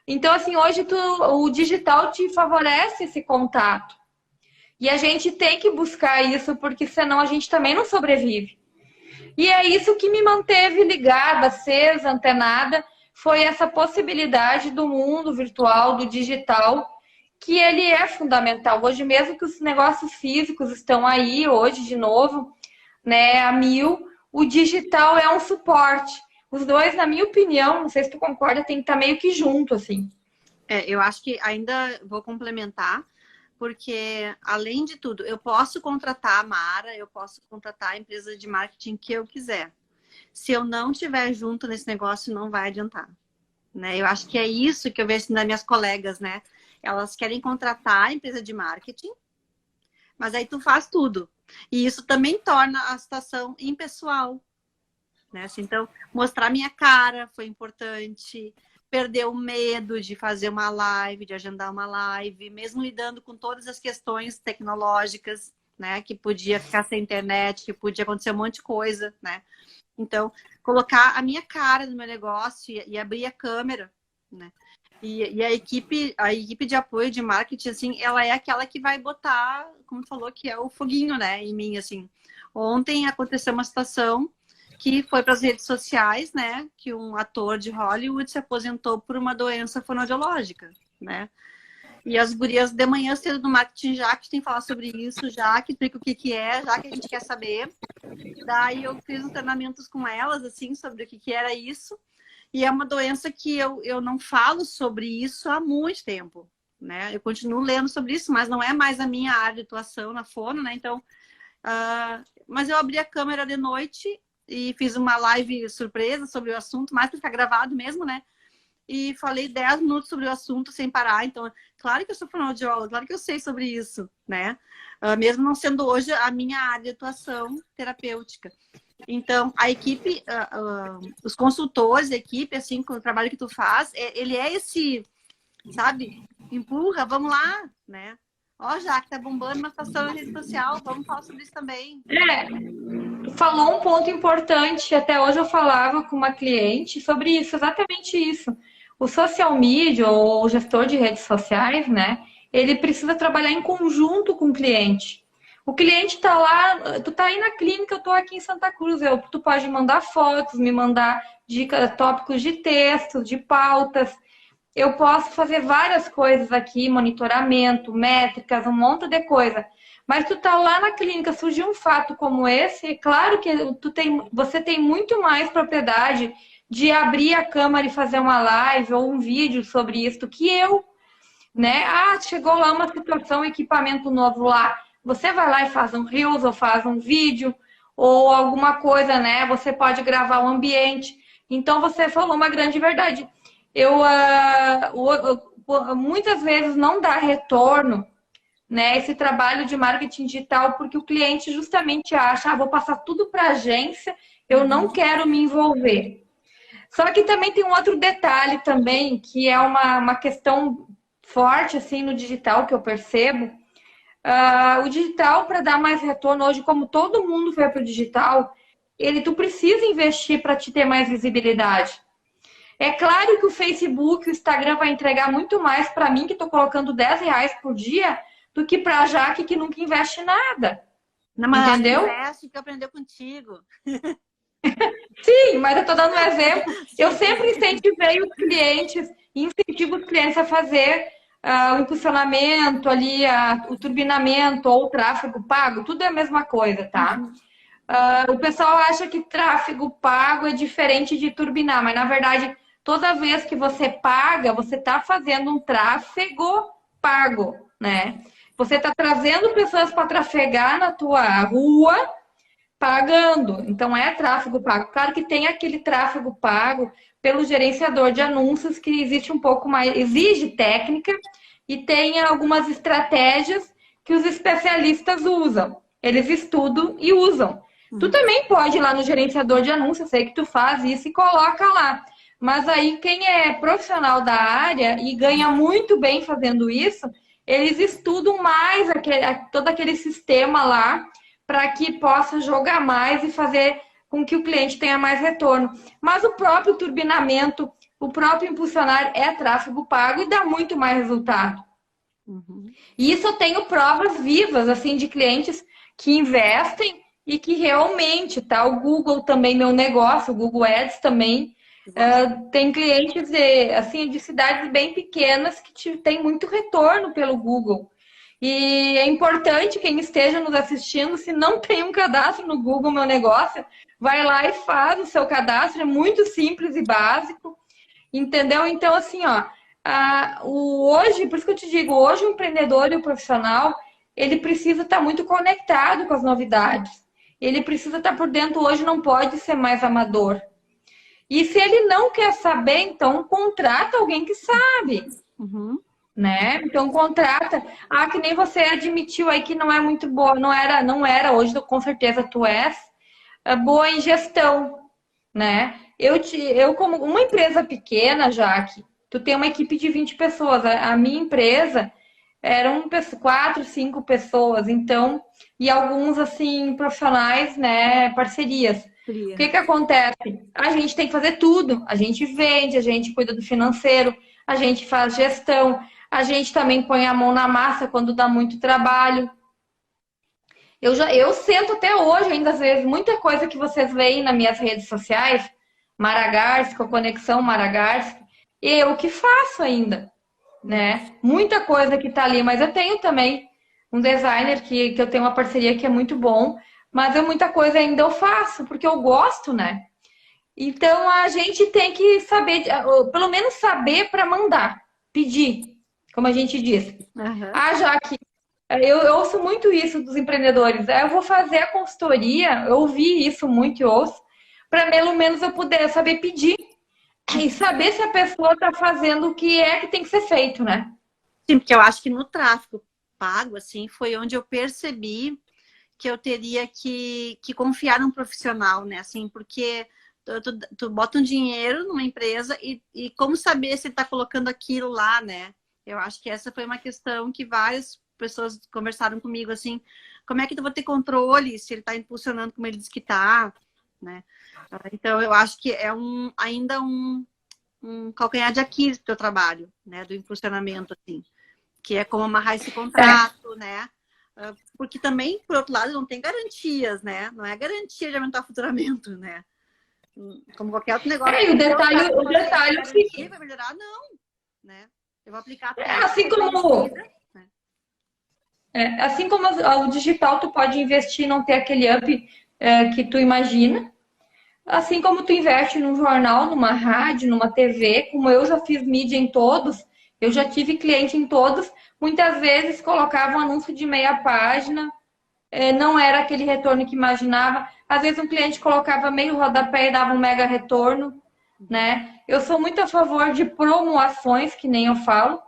Então, assim, hoje o digital te favorece esse contato. E a gente tem que buscar isso, porque senão a gente também não sobrevive. E é isso que me manteve ligada, acesa, antenada, foi essa possibilidade do mundo virtual, do digital, que ele é fundamental. Hoje mesmo que os negócios físicos estão aí, hoje de novo, né, a mil, o digital é um suporte. Os dois, na minha opinião, não sei se tu concorda, tem que estar meio que junto, assim. Eu acho que ainda vou complementar, porque, além de tudo, eu posso contratar a Mara, eu posso contratar a empresa de marketing que eu quiser. Se eu não estiver junto nesse negócio, não vai adiantar. Né? Eu acho que é isso que eu vejo nas minhas colegas, né? Elas querem contratar a empresa de marketing, mas aí tu faz tudo. E isso também torna a situação impessoal. Né? Assim, então, mostrar minha cara foi importante. Perder o medo de fazer uma live, de agendar uma live, mesmo lidando com todas as questões tecnológicas, né? Que podia ficar sem internet, que podia acontecer um monte de coisa, né? Então, colocar a minha cara no meu negócio e abrir a câmera, né? E a equipe de apoio de marketing, assim, ela é aquela que vai botar, como falou, que é o foguinho, né, em mim, assim. Ontem aconteceu uma situação que foi para as redes sociais, né, que um ator de Hollywood se aposentou por uma doença fonoaudiológica, né. E as gurias de manhã cedo no marketing já que tem que falar sobre isso, já que explica o que é, já que a gente quer saber. Daí eu fiz uns treinamentos com elas, assim, sobre o que era isso. E é uma doença que eu não falo sobre isso há muito tempo, né? Eu continuo lendo sobre isso, mas não é mais a minha área de atuação na Fono, né? Então, mas eu abri a câmera de noite e fiz uma live surpresa sobre o assunto, mais para ficar gravado mesmo, né? E falei 10 minutos sobre o assunto sem parar. Então, claro que eu sou fonoaudióloga, claro que eu sei sobre isso, né? Mesmo não sendo hoje a minha área de atuação terapêutica. Então, a equipe, os consultores, a equipe, assim, com o trabalho que tu faz, ele é esse, sabe? Empurra, vamos lá, né? Ó, já que tá bombando uma situação na rede social, vamos falar sobre isso também. Tu falou um ponto importante. Até hoje eu falava com uma cliente sobre isso, exatamente isso. O social media, ou o gestor de redes sociais, né? Ele precisa trabalhar em conjunto com o cliente. O cliente tá lá, tu tá aí na clínica, eu tô aqui em Santa Cruz. Tu pode mandar fotos, me mandar dicas, tópicos de texto, de pautas. Eu posso fazer várias coisas aqui, monitoramento, métricas, um monte de coisa. Mas tu tá lá na clínica, surgiu um fato como esse, claro que você tem muito mais propriedade de abrir a câmera e fazer uma live ou um vídeo sobre isso que eu, né? Chegou lá uma situação, equipamento novo lá. Você vai lá e faz um Reels ou faz um vídeo ou alguma coisa, né? Você pode gravar o ambiente. Então, você falou uma grande verdade. Muitas vezes não dá retorno, né, esse trabalho de marketing digital, porque o cliente justamente acha, vou passar tudo para a agência, eu não quero me envolver. Só que também tem um outro detalhe também, que é uma questão forte assim no digital que eu percebo. O digital, para dar mais retorno hoje, como todo mundo foi para o digital, tu precisa investir para te ter mais visibilidade. É claro que o Facebook, o Instagram vai entregar muito mais para mim, que estou colocando R$ 10 por dia, do que para a Jaque, que nunca investe nada. Não, mas entendeu? Investe que aprendeu contigo. Sim, mas eu estou dando um exemplo. Eu sempre incentivei os clientes, incentivo os clientes a fazer o impulsionamento ali, o turbinamento ou o tráfego pago, tudo é a mesma coisa, tá? O pessoal acha que tráfego pago é diferente de turbinar, mas na verdade, toda vez que você paga, você está fazendo um tráfego pago, né? Você está trazendo pessoas para trafegar na tua rua pagando. Então, é tráfego pago. Claro que tem aquele tráfego pago pelo gerenciador de anúncios que existe um pouco mais, exige técnica e tem algumas estratégias que os especialistas usam. Eles estudam e usam. Tu também pode ir lá no gerenciador de anúncios, eu sei que tu faz isso e coloca lá. Mas aí quem é profissional da área e ganha muito bem fazendo isso, eles estudam mais todo aquele sistema lá para que possa jogar mais e fazer com que o cliente tenha mais retorno. Mas o próprio turbinamento, o próprio impulsionar é tráfego pago e dá muito mais resultado. E isso eu tenho provas vivas assim de clientes que investem e que realmente, tá? O Google também, meu negócio, o Google Ads também, tem clientes assim, de cidades bem pequenas que tem muito retorno pelo Google. E é importante quem esteja nos assistindo, se não tem um cadastro no Google Meu Negócio, vai lá e faz o seu cadastro, é muito simples e básico, entendeu? Então, assim, ó, hoje, por isso que eu te digo, hoje o empreendedor e o profissional, ele precisa estar muito conectado com as novidades. Ele precisa estar por dentro hoje, não pode ser mais amador. E se ele não quer saber, então contrata alguém que sabe. Né? Então contrata. Que nem você admitiu aí que não é muito boa, não era hoje, com certeza tu és boa em gestão, né? Eu como uma empresa pequena, Jaque, tu tem uma equipe de 20 pessoas. A minha empresa eram 4, 5 pessoas, então, e alguns assim profissionais, né, parcerias. O que acontece? A gente tem que fazer tudo. A gente vende, a gente cuida do financeiro, a gente faz gestão, a gente também põe a mão na massa quando dá muito trabalho. Eu sento até hoje, ainda às vezes, muita coisa que vocês veem nas minhas redes sociais, Maragarska, Conexão Maragarska, eu que faço ainda, né? Muita coisa que tá ali, mas eu tenho também um designer que eu tenho uma parceria que é muito bom, mas muita coisa ainda eu faço, porque eu gosto, né? Então a gente tem que saber, pelo menos saber para mandar, pedir, como a gente diz. Jaque, eu ouço muito isso dos empreendedores. Eu vou fazer a consultoria, eu ouvi isso muito e ouço, para pelo menos eu poder saber pedir e saber se a pessoa está fazendo o que é que tem que ser feito, né? Sim, porque eu acho que no tráfego pago, assim, foi onde eu percebi que eu teria que confiar num profissional, né? Assim, porque tu bota um dinheiro numa empresa e como saber se está colocando aquilo lá, né? Eu acho que essa foi uma questão que várias pessoas conversaram comigo, assim, como é que eu vou ter controle se ele está impulsionando como ele diz que está, né? Então, eu acho que é ainda um calcanhar de Aquiles do teu trabalho, né? Do impulsionamento, assim, que é como amarrar esse contrato, né? Porque também, por outro lado, não tem garantias, né? Não é garantia de aumentar o faturamento, né? Como qualquer outro negócio. O detalhe é o seguinte. Vai melhorar? Não, né? Eu vou aplicar assim como o digital, tu pode investir e não ter aquele up que tu imagina. Assim como tu investe num jornal, numa rádio, numa TV, como eu já fiz mídia em todos, eu já tive cliente em todos, muitas vezes colocava um anúncio de meia página, não era aquele retorno que imaginava. Às vezes um cliente colocava meio rodapé e dava um mega retorno, né? Eu sou muito a favor de promoções, que nem eu falo,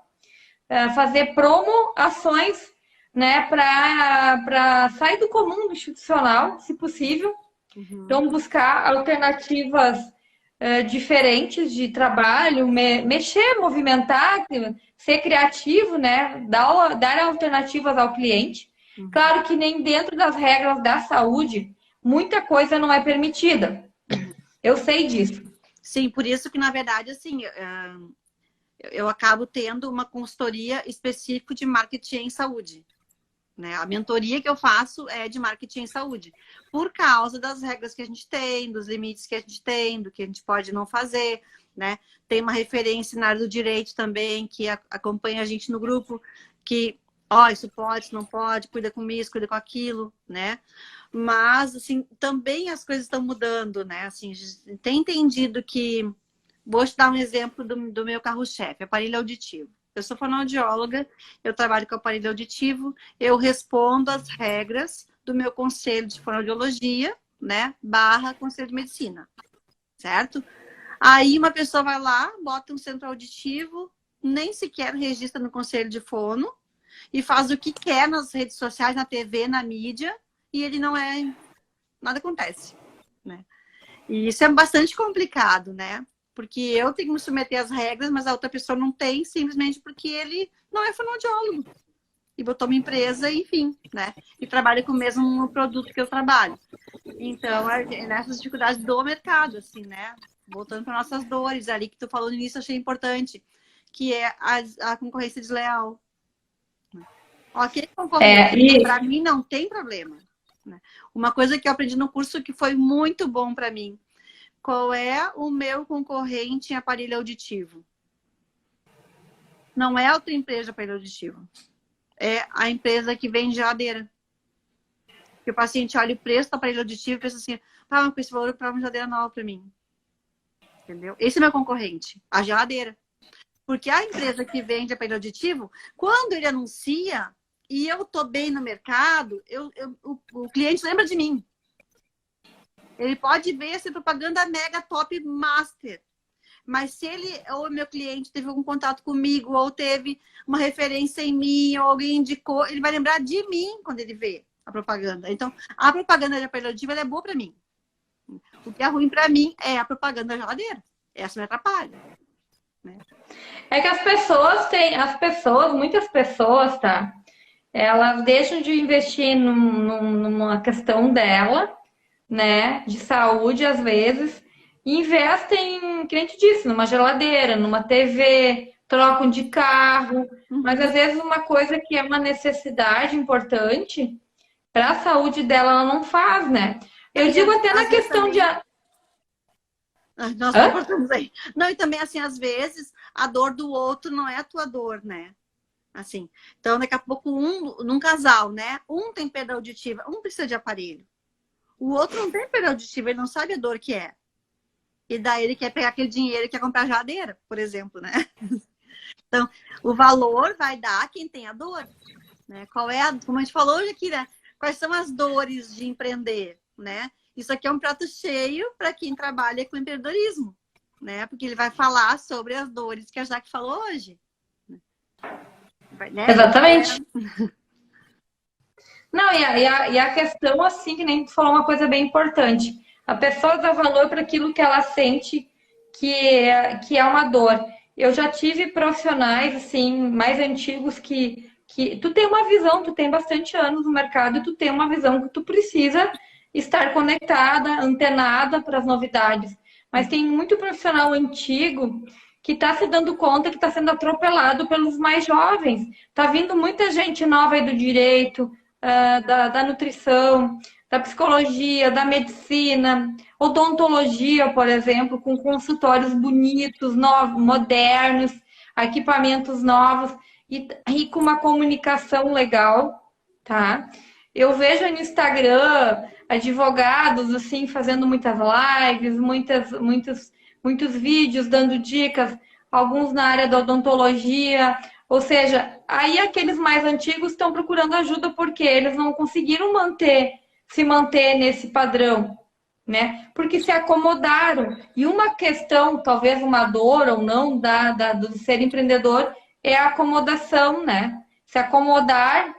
fazer promoções né, para sair do comum institucional, se possível. Então, buscar alternativas diferentes de trabalho, mexer, movimentar, ser criativo, né, dar alternativas ao cliente. Claro que nem dentro das regras da saúde, muita coisa não é permitida. Eu sei disso. Sim, por isso que, na verdade, assim, eu acabo tendo uma consultoria específica de marketing em saúde. Né? A mentoria que eu faço é de marketing em saúde, por causa das regras que a gente tem, dos limites que a gente tem, do que a gente pode não fazer, né? Tem uma referência na área do direito também, que acompanha a gente no grupo, que, isso pode, isso não pode, cuida com isso, cuida com aquilo, né? Mas, assim, também as coisas estão mudando, né? Assim, a gente tem entendido que... Vou te dar um exemplo do meu carro-chefe, aparelho auditivo. Eu sou fonoaudióloga, eu trabalho com aparelho auditivo, eu respondo às regras do meu conselho de fonoaudiologia, né? / conselho de medicina, certo? Aí uma pessoa vai lá, bota um centro auditivo, nem sequer registra no conselho de fono e faz o que quer nas redes sociais, na TV, na mídia, e ele não é... Nada acontece, né? E isso é bastante complicado, né? Porque eu tenho que me submeter às regras, mas a outra pessoa não tem, simplesmente porque ele não é fonoaudiólogo. E botou uma empresa, enfim, né? E trabalha com o mesmo produto que eu trabalho. Então, é nessas dificuldades do mercado, assim, né? Voltando para nossas dores ali, que tu falou no início, achei importante, que é a concorrência desleal. Ok, concorrência, para mim não tem problema. Né? Uma coisa que eu aprendi no curso que foi muito bom para mim. Qual é o meu concorrente em aparelho auditivo? Não é outra empresa de aparelho auditivo. É a empresa que vende geladeira. Que o paciente olha o preço do aparelho auditivo e pensa assim, mas com esse valor para uma geladeira nova para mim. Entendeu? Esse é meu concorrente, a geladeira. Porque a empresa que vende aparelho auditivo, quando ele anuncia e eu tô bem no mercado, o cliente lembra de mim. Ele pode ver essa propaganda mega top master. Mas se ou meu cliente teve algum contato comigo, ou teve uma referência em mim, ou alguém indicou, ele vai lembrar de mim quando ele vê a propaganda. Então, a propaganda de aparelho auditivo é boa para mim. O que é ruim para mim é a propaganda da geladeira. Essa me atrapalha. Né? É que muitas pessoas, tá? Elas deixam de investir numa questão dela, né, de saúde, às vezes, e investem, que a gente disse, numa geladeira, numa TV, trocam de carro, mas às vezes uma coisa que é uma necessidade importante para a saúde dela, ela não faz, né? Eu digo até na questão de... Nós cortamos aí. Não, e também, assim, às vezes, a dor do outro não é a tua dor, né? Assim, então, daqui a pouco, num casal, né? Um tem perda auditiva, um precisa de aparelho. O outro não tem perda auditiva, ele não sabe a dor que é. E daí ele quer pegar aquele dinheiro e quer comprar geladeira, por exemplo, né? Então, o valor vai dar quem tem a dor. Né? Como a gente falou hoje aqui, né? Quais são as dores de empreender, né? Isso aqui é um prato cheio para quem trabalha com empreendedorismo, né? Porque ele vai falar sobre as dores que a Jaque falou hoje. Né? Exatamente. Não, e a questão, assim, que nem tu falou uma coisa bem importante. A pessoa dá valor para aquilo que ela sente que é uma dor. Eu já tive profissionais, assim, mais antigos que tu tem uma visão, tu tem bastante anos no mercado e tu tem uma visão que tu precisa estar conectada, antenada para as novidades. Mas tem muito profissional antigo que está se dando conta que está sendo atropelado pelos mais jovens. Está vindo muita gente nova aí do direito, da nutrição, da psicologia, da medicina, odontologia, por exemplo, com consultórios bonitos, novos, modernos, equipamentos novos e com uma comunicação legal, tá? Eu vejo no Instagram advogados assim fazendo muitas lives, muitos vídeos dando dicas, alguns na área da odontologia, ou seja, aí aqueles mais antigos estão procurando ajuda porque eles não conseguiram se manter nesse padrão, né? Porque se acomodaram. E uma questão, talvez uma dor ou não do ser empreendedor, é a acomodação, né? Se acomodar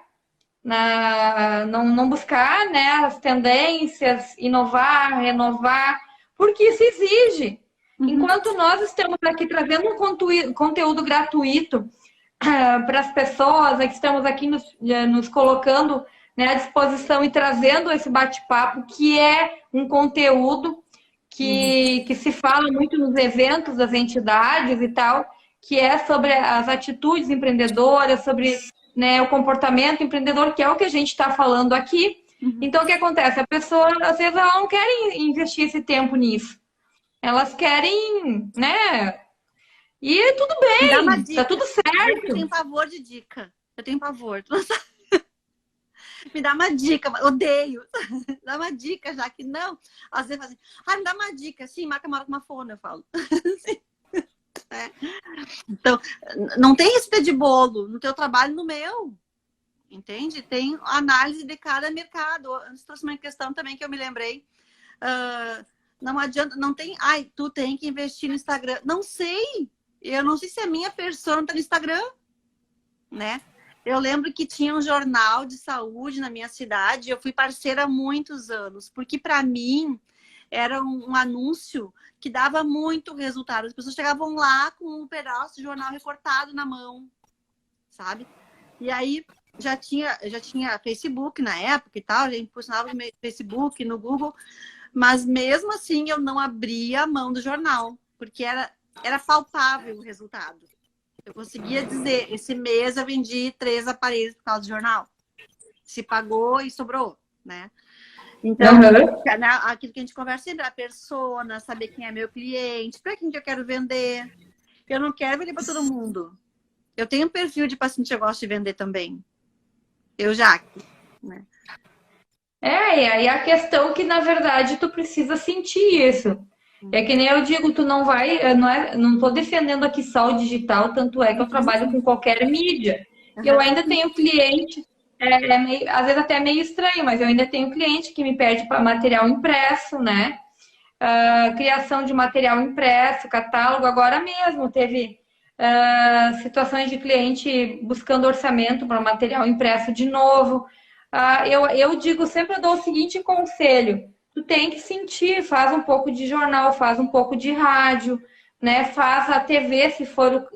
não buscar, né, as tendências, inovar, renovar, porque isso exige. Enquanto nós estamos aqui trazendo um conteúdo gratuito para as pessoas, que estamos aqui nos colocando, né, à disposição e trazendo esse bate-papo, que é um conteúdo que se fala muito nos eventos das entidades e tal, que é sobre as atitudes empreendedoras, sobre, né, o comportamento empreendedor, que é o que a gente está falando aqui. Então, o que acontece? A pessoa, às vezes, ela não quer investir esse tempo nisso. Elas querem, né? E tudo Me dá uma bem, dica. tá tudo certo. Eu tenho pavor de dica. Eu tenho pavor. Me dá uma dica, odeio. Dá uma dica, já que não. Às vezes assim, me dá uma dica. Sim, marca uma hora com uma fone, eu falo. É. Então, não tem receita de bolo no teu trabalho e no meu. Entende? Tem análise de cada mercado. Antes trouxe uma questão também que eu me lembrei. Não adianta, não tem. Tu tem que investir no Instagram. Não sei. Eu não sei se a minha persona está no Instagram, né? Eu lembro que tinha um jornal de saúde na minha cidade. Eu fui parceira há muitos anos, porque para mim era um anúncio que dava muito resultado. As pessoas chegavam lá com um pedaço de jornal recortado na mão, sabe? E aí já tinha Facebook na época e tal, a gente posicionava no Facebook, no Google, mas mesmo assim eu não abria a mão do jornal, porque era palpável o resultado. Eu conseguia dizer, esse mês eu vendi 3 aparelhos por causa do jornal. Se pagou e sobrou, né? Então, aquilo que a gente conversa sempre, a persona, saber quem é meu cliente, para quem que eu quero vender. Eu não quero vender para todo mundo. Eu tenho um perfil de paciente que eu gosto de vender também. Né? E aí a questão que, na verdade, tu precisa sentir isso. É que nem eu digo, tu não vai, não tô defendendo aqui só o digital, tanto é que eu trabalho com qualquer mídia. Eu ainda tenho cliente, às vezes até meio estranho, mas eu ainda tenho cliente que me pede para material impresso, né? Criação de material impresso, catálogo. Agora mesmo teve situações de cliente buscando orçamento para material impresso de novo. Eu digo, sempre eu dou o seguinte conselho: tu tem que sentir, faz um pouco de jornal, faz um pouco de rádio, né? Faz a TV, se for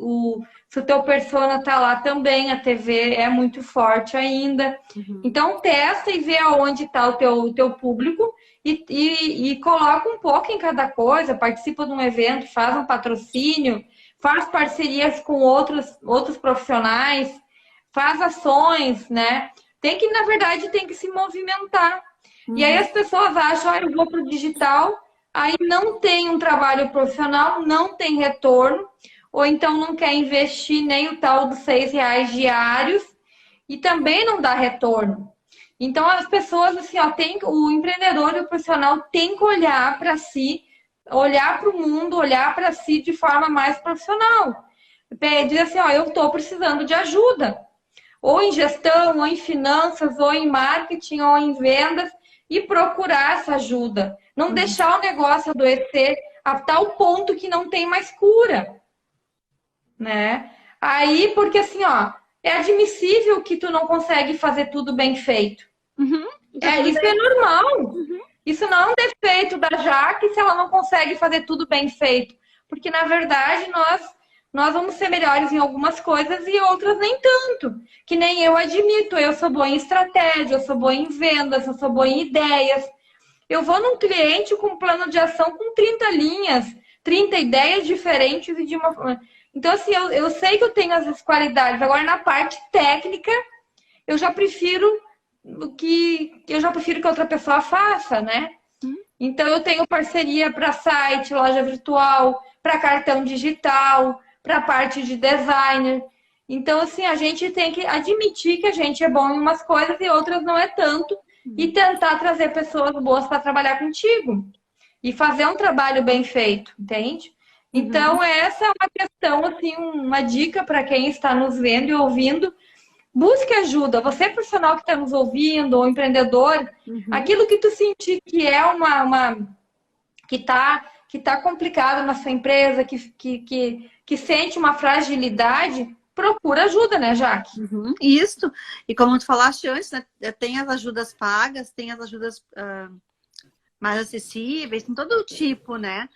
se o teu persona tá lá também, a TV é muito forte ainda. Então testa e vê aonde está o teu público e coloca um pouco em cada coisa, participa de um evento, faz um patrocínio, faz parcerias com outros profissionais, faz ações, né? Na verdade, tem que se movimentar. E aí as pessoas acham, eu vou para o digital, aí não tem um trabalho profissional, não tem retorno, ou então não quer investir nem o tal dos R$6 diários e também não dá retorno. Então as pessoas, assim, o empreendedor e o profissional tem que olhar para si, olhar para o mundo, olhar para si de forma mais profissional. Dizer assim, eu estou precisando de ajuda, ou em gestão, ou em finanças, ou em marketing, ou em vendas, e procurar essa ajuda. Não deixar o negócio adoecer a tal ponto que não tem mais cura, né? Aí, porque assim, é admissível que tu não consegue fazer tudo bem feito. Isso é normal. Isso não é um defeito da Jaque se ela não consegue fazer tudo bem feito. Porque, na verdade, nós vamos ser melhores em algumas coisas e outras nem tanto. Que nem eu admito, eu sou boa em estratégia, eu sou boa em vendas, eu sou boa em ideias. Eu vou num cliente com um plano de ação com 30 linhas, 30 ideias diferentes e de uma... Então, assim, eu sei que eu tenho as qualidades. Agora, na parte técnica, eu já prefiro que outra pessoa faça, né? Então, eu tenho parceria para site, loja virtual, para cartão digital, para a parte de designer. Então, assim, a gente tem que admitir que a gente é bom em umas coisas e outras não é tanto, e tentar trazer pessoas boas para trabalhar contigo e fazer um trabalho bem feito, entende? Então, essa é uma questão, assim, uma dica para quem está nos vendo e ouvindo. Busque ajuda. Você, profissional que está nos ouvindo, ou empreendedor, aquilo que tu sentir que é que tá complicado na sua empresa, que sente uma fragilidade, procura ajuda, né, Jaque? Uhum, isso. E como tu falaste antes, né, tem as ajudas pagas, tem as ajudas mais acessíveis, tem todo o tipo, né?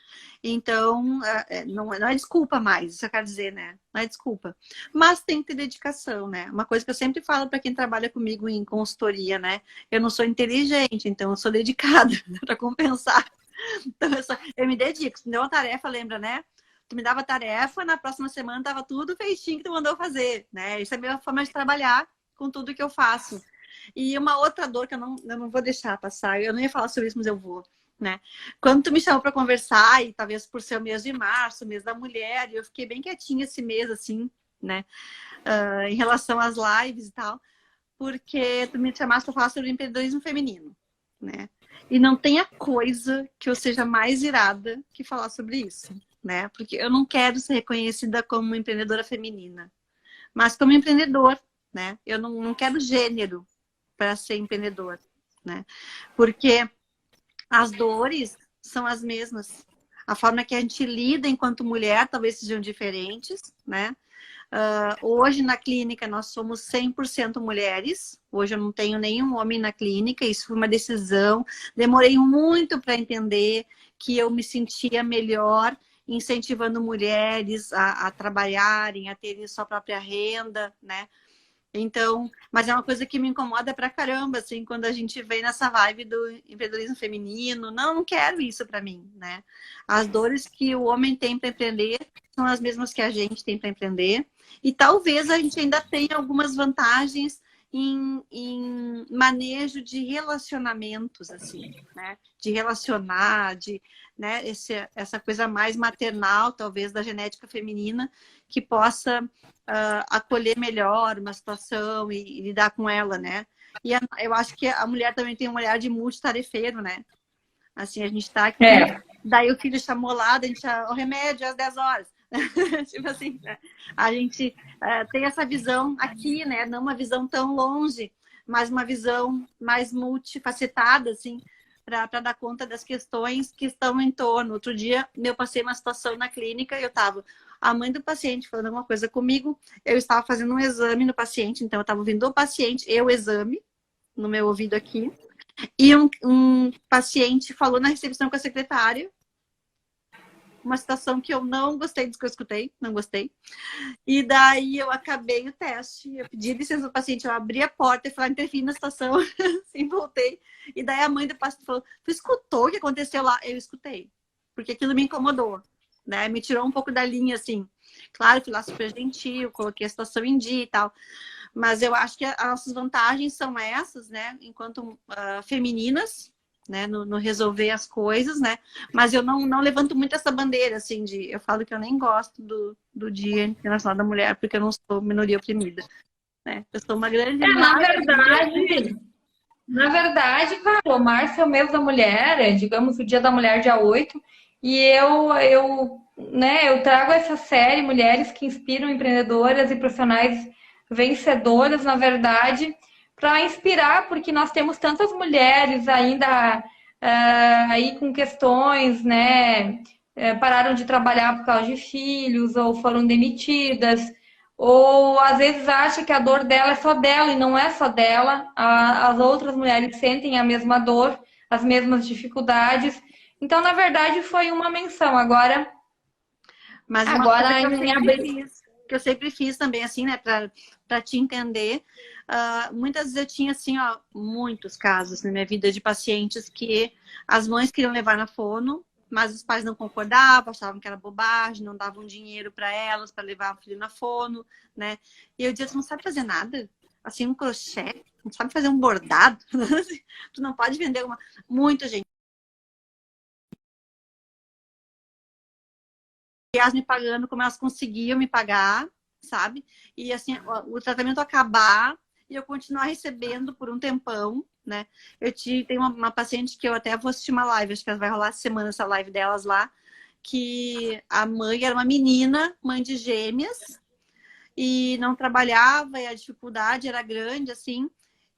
Então, não é desculpa mais, isso eu quero dizer, né? Não é desculpa. Mas tem que ter dedicação, né? Uma coisa que eu sempre falo para quem trabalha comigo em consultoria, né? Eu não sou inteligente, então eu sou dedicada para compensar. Então, eu me dedico. Se me deu uma tarefa, lembra, né? Tu me dava tarefa, na próxima semana tava tudo feitinho que tu mandou fazer, né? Isso é a minha forma de trabalhar com tudo que eu faço. E uma outra dor que eu não vou deixar passar, eu não ia falar sobre isso, mas eu vou, né? Quando tu me chamou para conversar, e talvez por ser o mês de março, o mês da mulher, eu fiquei bem quietinha esse mês, assim, né? Em relação às lives e tal, porque tu me chamaste para falar sobre empreendedorismo feminino, né? E não tem a coisa que eu seja mais irada que falar sobre isso, né? Porque eu não quero ser reconhecida como uma empreendedora feminina, mas como empreendedor, né? Eu não quero gênero para ser empreendedor, né? Porque as dores são as mesmas. A forma que a gente lida enquanto mulher talvez sejam diferentes, né? Hoje na clínica nós somos 100% mulheres. Hoje eu não tenho nenhum homem na clínica. Isso foi uma decisão. Demorei muito para entender que eu me sentia melhor incentivando mulheres a trabalharem, a terem sua própria renda, né? Então, mas é uma coisa que me incomoda pra caramba, assim, quando a gente vem nessa vibe do empreendedorismo feminino. Não quero isso pra mim, né? As dores que o homem tem para empreender são as mesmas que a gente tem para empreender. E talvez a gente ainda tenha algumas vantagens em manejo de relacionamentos, assim, né? De relacionar, né? Essa coisa mais maternal, talvez, da genética feminina, que possa acolher melhor uma situação e lidar com ela, né? E eu acho que a mulher também tem um olhar de multitarefeiro, né? Assim, a gente tá aqui, daí o filho chamou lá, a gente o remédio às 10 horas. Tipo assim, né? A gente tem essa visão aqui, né? Não uma visão tão longe, mas uma visão mais multifacetada, assim, para dar conta das questões que estão em torno. Outro dia, eu passei uma situação na clínica e eu estava a mãe do paciente falando alguma coisa comigo, eu estava fazendo um exame no paciente, então eu estava ouvindo o paciente e o exame no meu ouvido aqui, e um paciente falou na recepção com a secretária, uma situação que eu não gostei do que eu escutei, não gostei. E daí eu acabei o teste, eu pedi licença do paciente, eu abri a porta e falei, interferi na situação, assim, voltei. E daí a mãe do paciente falou, tu escutou o que aconteceu lá? Eu escutei, porque aquilo me incomodou, né? Me tirou um pouco da linha, assim. Claro, fui lá super gentil, coloquei a situação em dia e tal. Mas eu acho que as nossas vantagens são essas, né? Enquanto femininas, né, no resolver as coisas, né? Mas eu não levanto muito essa bandeira, assim, eu falo que eu nem gosto do Dia Internacional da Mulher, porque eu não sou minoria oprimida, né? Eu sou uma grande... Na verdade, claro, o março é o mês da mulher, digamos, o Dia da Mulher, dia 8, e eu trago essa série Mulheres que Inspiram Empreendedoras e Profissionais Vencedoras, na verdade, para inspirar, porque nós temos tantas mulheres ainda aí com questões, né? Pararam de trabalhar por causa de filhos, ou foram demitidas, ou às vezes acha que a dor dela é só dela e não é só dela. As outras mulheres sentem a mesma dor, as mesmas dificuldades. Então, na verdade, foi uma menção. Agora, que eu sempre fiz também, assim, né, para te entender. Muitas vezes eu tinha, assim, ó, muitos casos na minha vida de pacientes que as mães queriam levar na fono, mas os pais não concordavam, achavam que era bobagem, não davam dinheiro para elas, para levar o filho na fono, né? E eu dizia, tu não sabe fazer nada? Assim, um crochê, não sabe fazer um bordado? Tu não pode vender uma... Muito, gente. E elas me pagando como elas conseguiam me pagar, sabe? E assim, o tratamento acabar e eu continuar recebendo por um tempão, né? Tenho uma paciente que eu até vou assistir uma live, acho que vai rolar essa semana essa live delas lá, que a mãe era uma menina, mãe de gêmeas, e não trabalhava, e a dificuldade era grande, assim.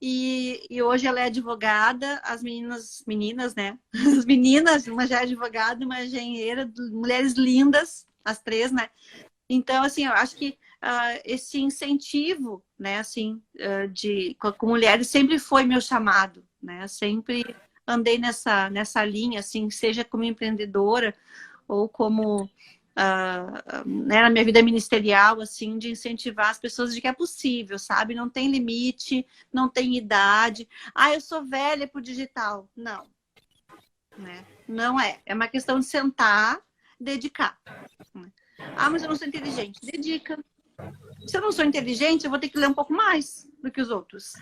E hoje ela é advogada, as meninas, né? As meninas, uma já é advogada, uma engenheira, mulheres lindas, as três, né? Então, assim, eu acho que esse incentivo, né, assim, com mulheres sempre foi meu chamado, né? Sempre andei nessa linha, assim, seja como empreendedora ou como né, na minha vida ministerial, assim, de incentivar as pessoas de que é possível, sabe? Não tem limite, não tem idade. Eu sou velha pro digital. Não, né? Não é. É uma questão de sentar, dedicar. Né? Mas eu não sou inteligente. Dedica. Se eu não sou inteligente, eu vou ter que ler um pouco mais do que os outros,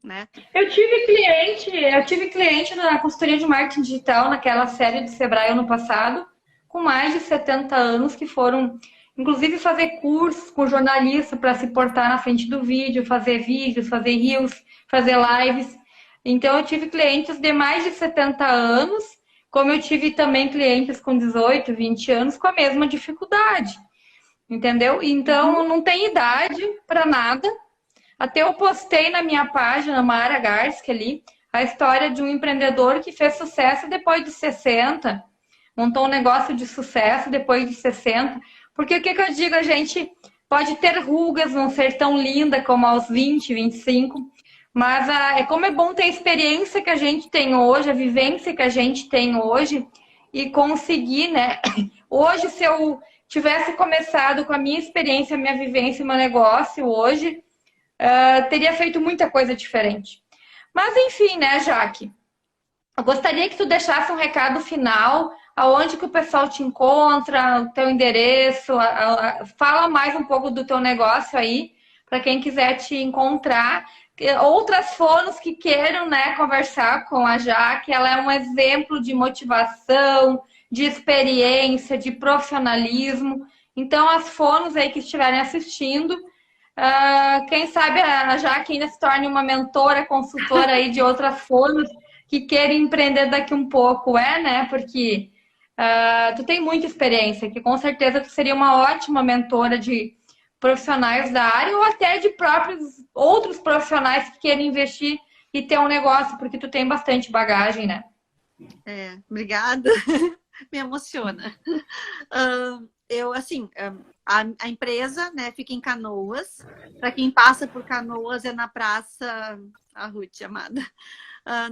né? Eu tive cliente na consultoria de marketing digital, naquela série do Sebrae ano passado, com mais de 70 anos, que foram, inclusive, fazer cursos com jornalista para se portar na frente do vídeo, fazer vídeos, fazer reels, fazer lives. Então, eu tive clientes de mais de 70 anos, como eu tive também clientes com 18, 20 anos com a mesma dificuldade, entendeu? Então, não tem idade para nada. Até eu postei na minha página, Mara Garski ali, a história de um empreendedor que fez sucesso depois de 60, montou um negócio de sucesso depois de 60. Porque o que eu digo, a gente pode ter rugas, não ser tão linda como aos 20, 25, mas como é bom ter a experiência que a gente tem hoje, a vivência que a gente tem hoje e conseguir, né? Hoje, se eu tivesse começado com a minha experiência, a minha vivência, meu negócio hoje, teria feito muita coisa diferente. Mas enfim, né, Jaque? Eu gostaria que tu deixasse um recado final, aonde que o pessoal te encontra, o teu endereço, fala mais um pouco do teu negócio aí, para quem quiser te encontrar. Outras fonos que queiram, né, conversar com a Jaque, ela é um exemplo de motivação, de experiência, de profissionalismo. Então, as fonos aí que estiverem assistindo, quem sabe a Jaque ainda se torne uma mentora, consultora aí de outras fonos que queira empreender daqui um pouco, né? Porque tu tem muita experiência, que com certeza tu seria uma ótima mentora de profissionais da área ou até de próprios outros profissionais que queiram investir e ter um negócio, porque tu tem bastante bagagem, né? Obrigada. Me emociona. Eu, assim, a empresa, né, fica em Canoas. Para quem passa por Canoas, é na Praça, a Ruth, amada,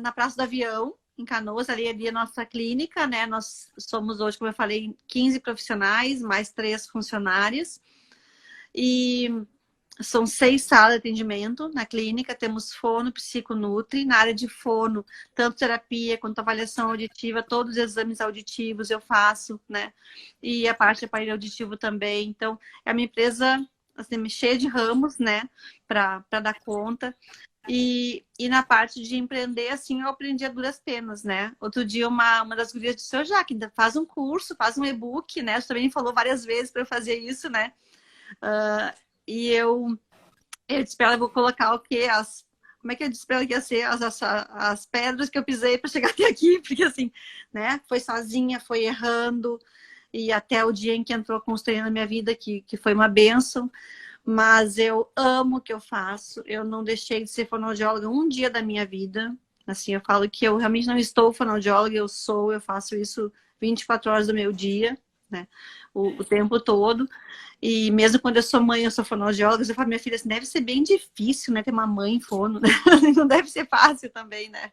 na Praça do Avião, em Canoas, ali é a nossa clínica, né? Nós somos hoje, como eu falei, 15 profissionais, mais 3 funcionários. E são 6 salas de atendimento na clínica, temos fono, psiconutri. Na área de fono, tanto terapia quanto avaliação auditiva, todos os exames auditivos eu faço, né? E a parte de aparelho auditivo também. Então, é uma empresa assim, cheia de ramos, né? Para dar conta. E na parte de empreender, assim, eu aprendi a duras penas, né? Outro dia, uma das gurias disse, ô Jaque, faz um curso, faz um e-book, né? Você também falou várias vezes para eu fazer isso, né? E eu disse pra ela, eu vou colocar o quê? Como é que eu disse pra ela que ia ser as pedras que eu pisei para chegar até aqui? Porque assim, né? Foi sozinha, foi errando, e até o dia em que entrou construindo na minha vida, que foi uma bênção. Mas eu amo o que eu faço. Eu não deixei de ser fonoaudióloga um dia da minha vida. Assim, eu falo que eu realmente não estou fonoaudióloga, eu faço isso 24 horas do meu dia, né? O tempo todo. E mesmo quando eu sou mãe, eu sou fonoaudióloga, eu falo, minha filha, assim, deve ser bem difícil, né? Ter uma mãe fono, né? Não deve ser fácil também, né?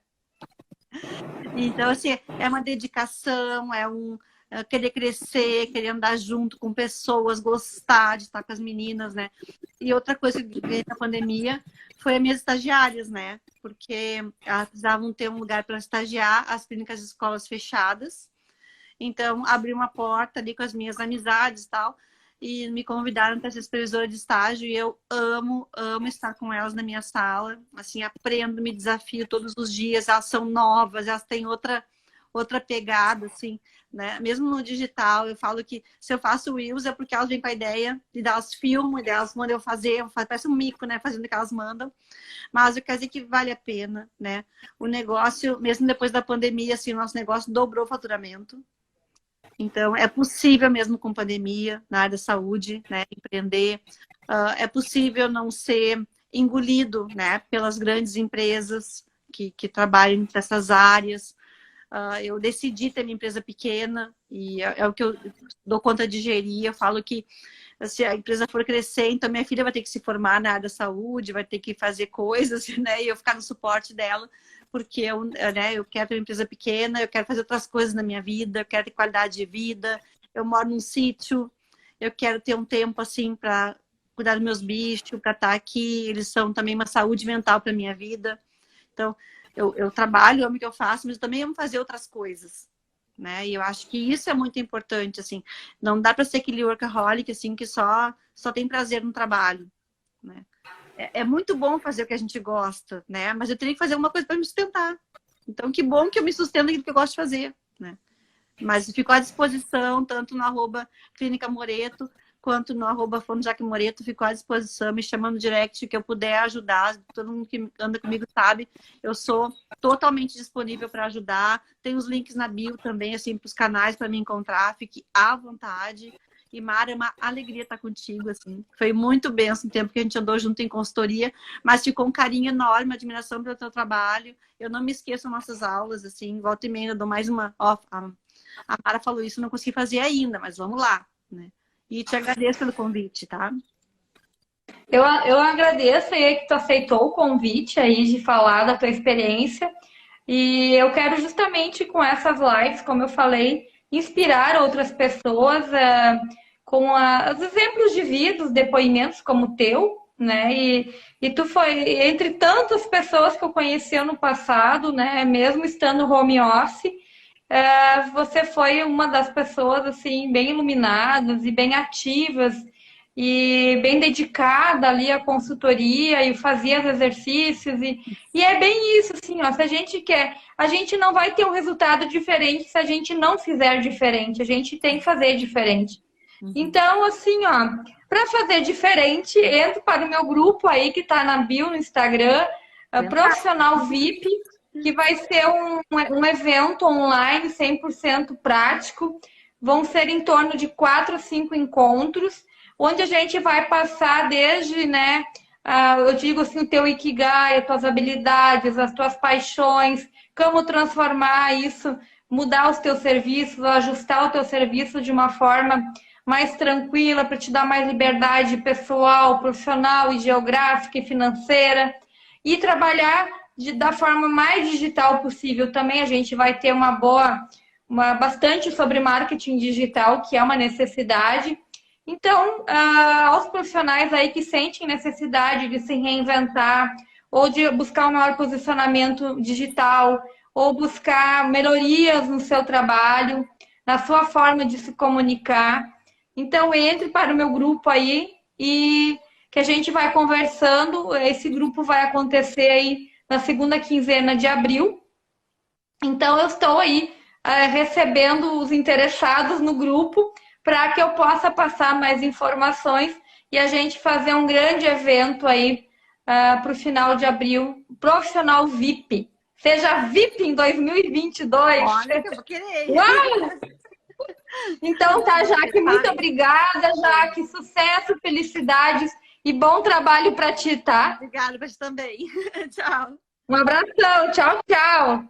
Então, assim, é uma dedicação, querer crescer, querer andar junto com pessoas, gostar de estar com as meninas, né? E outra coisa que eu ganhei na pandemia foi as minhas estagiárias, né? Porque elas precisavam ter um lugar para estagiar, as clínicas e escolas fechadas. Então, abri uma porta ali com as minhas amizades e tal, e me convidaram para ser supervisora de estágio, e eu amo estar com elas na minha sala. Assim, aprendo, me desafio todos os dias, elas são novas, elas têm outra pegada, assim, né? Mesmo no digital, eu falo que se eu faço Reels é porque elas vêm com a ideia e elas filmam, e elas mandam eu fazer, parece um mico, né? Fazendo o que elas mandam. Mas eu quero dizer que vale a pena, né? O negócio, mesmo depois da pandemia, assim, o nosso negócio dobrou o faturamento. Então, é possível mesmo com pandemia, na área da saúde, né? Empreender. É possível não ser engolido, né? Pelas grandes empresas que trabalham nessas áreas. Eu decidi ter minha empresa pequena e é o que eu dou conta de gerir. Eu falo que se a empresa for crescer, então minha filha vai ter que se formar na área da saúde, vai ter que fazer coisas, né? E eu ficar no suporte dela, porque eu quero ter uma empresa pequena, eu quero fazer outras coisas na minha vida, eu quero ter qualidade de vida, eu moro num sítio, eu quero ter um tempo assim para cuidar dos meus bichos, para estar aqui, eles são também uma saúde mental para minha vida. Então, eu trabalho, amo o que eu faço, mas eu também amo fazer outras coisas, né? E eu acho que isso é muito importante, assim. Não dá para ser aquele workaholic, assim, que só tem prazer no trabalho, né? É muito bom fazer o que a gente gosta, né? Mas eu teria que fazer uma coisa para me sustentar. Então, que bom que eu me sustento naquilo que eu gosto de fazer, né? Mas ficou à disposição, tanto no @Clínica Moreto, quanto no @FonoJaqueMoreto, ficou à disposição, me chamando no direct, que eu puder ajudar. Todo mundo que anda comigo sabe, eu sou totalmente disponível para ajudar. Tem os links na bio também, assim, para os canais para me encontrar. Fique à vontade. E Mara, é uma alegria estar contigo, assim. Foi muito bem esse tempo que a gente andou junto em consultoria, mas ficou um carinho enorme, admiração pelo teu trabalho. Eu não me esqueço das nossas aulas, assim, volta e meia, eu dou mais uma. Ó, a Mara falou isso, não consegui fazer ainda, mas vamos lá, né? E te agradeço pelo convite, tá? Eu agradeço aí que tu aceitou o convite aí de falar da tua experiência. E eu quero justamente com essas lives, como eu falei, inspirar outras pessoas com os exemplos de vida, os depoimentos como o teu, né? E tu foi, entre tantas pessoas que eu conheci ano passado, né? Mesmo estando home office, você foi uma das pessoas assim bem iluminadas e bem ativas e bem dedicada ali à consultoria e fazia os exercícios e é bem isso assim, ó, se a gente quer, a gente não vai ter um resultado diferente se a gente não fizer diferente, a gente tem que fazer diferente. Então, assim, ó, para fazer diferente, entro para o meu grupo aí que está na bio no Instagram, Profissional VIP, que vai ser um evento online 100% prático. Vão ser em torno de 4 a 5 encontros, onde a gente vai passar desde, né, eu digo assim, o teu Ikigai, as tuas habilidades, as tuas paixões, como transformar isso, mudar os teus serviços, ajustar o teu serviço de uma forma mais tranquila, para te dar mais liberdade pessoal, profissional e geográfica e financeira, e trabalhar da forma mais digital possível. Também a gente vai ter bastante sobre marketing digital, que é uma necessidade. Então, aos profissionais aí que sentem necessidade de se reinventar, ou de buscar um maior posicionamento digital, ou buscar melhorias no seu trabalho, na sua forma de se comunicar. Então, entre para o meu grupo aí e que a gente vai conversando. Esse grupo vai acontecer aí na segunda quinzena de abril. Então, eu estou aí recebendo os interessados no grupo para que eu possa passar mais informações e a gente fazer um grande evento aí para o final de abril, profissional VIP. Seja VIP em 2022. Olha, que eu vou querer. Uau! Então tá, Jaque, muito obrigada, Jaque. Sucesso, felicidades e bom trabalho para ti, tá? Obrigada para ti também. Tchau. Um abração, tchau, tchau.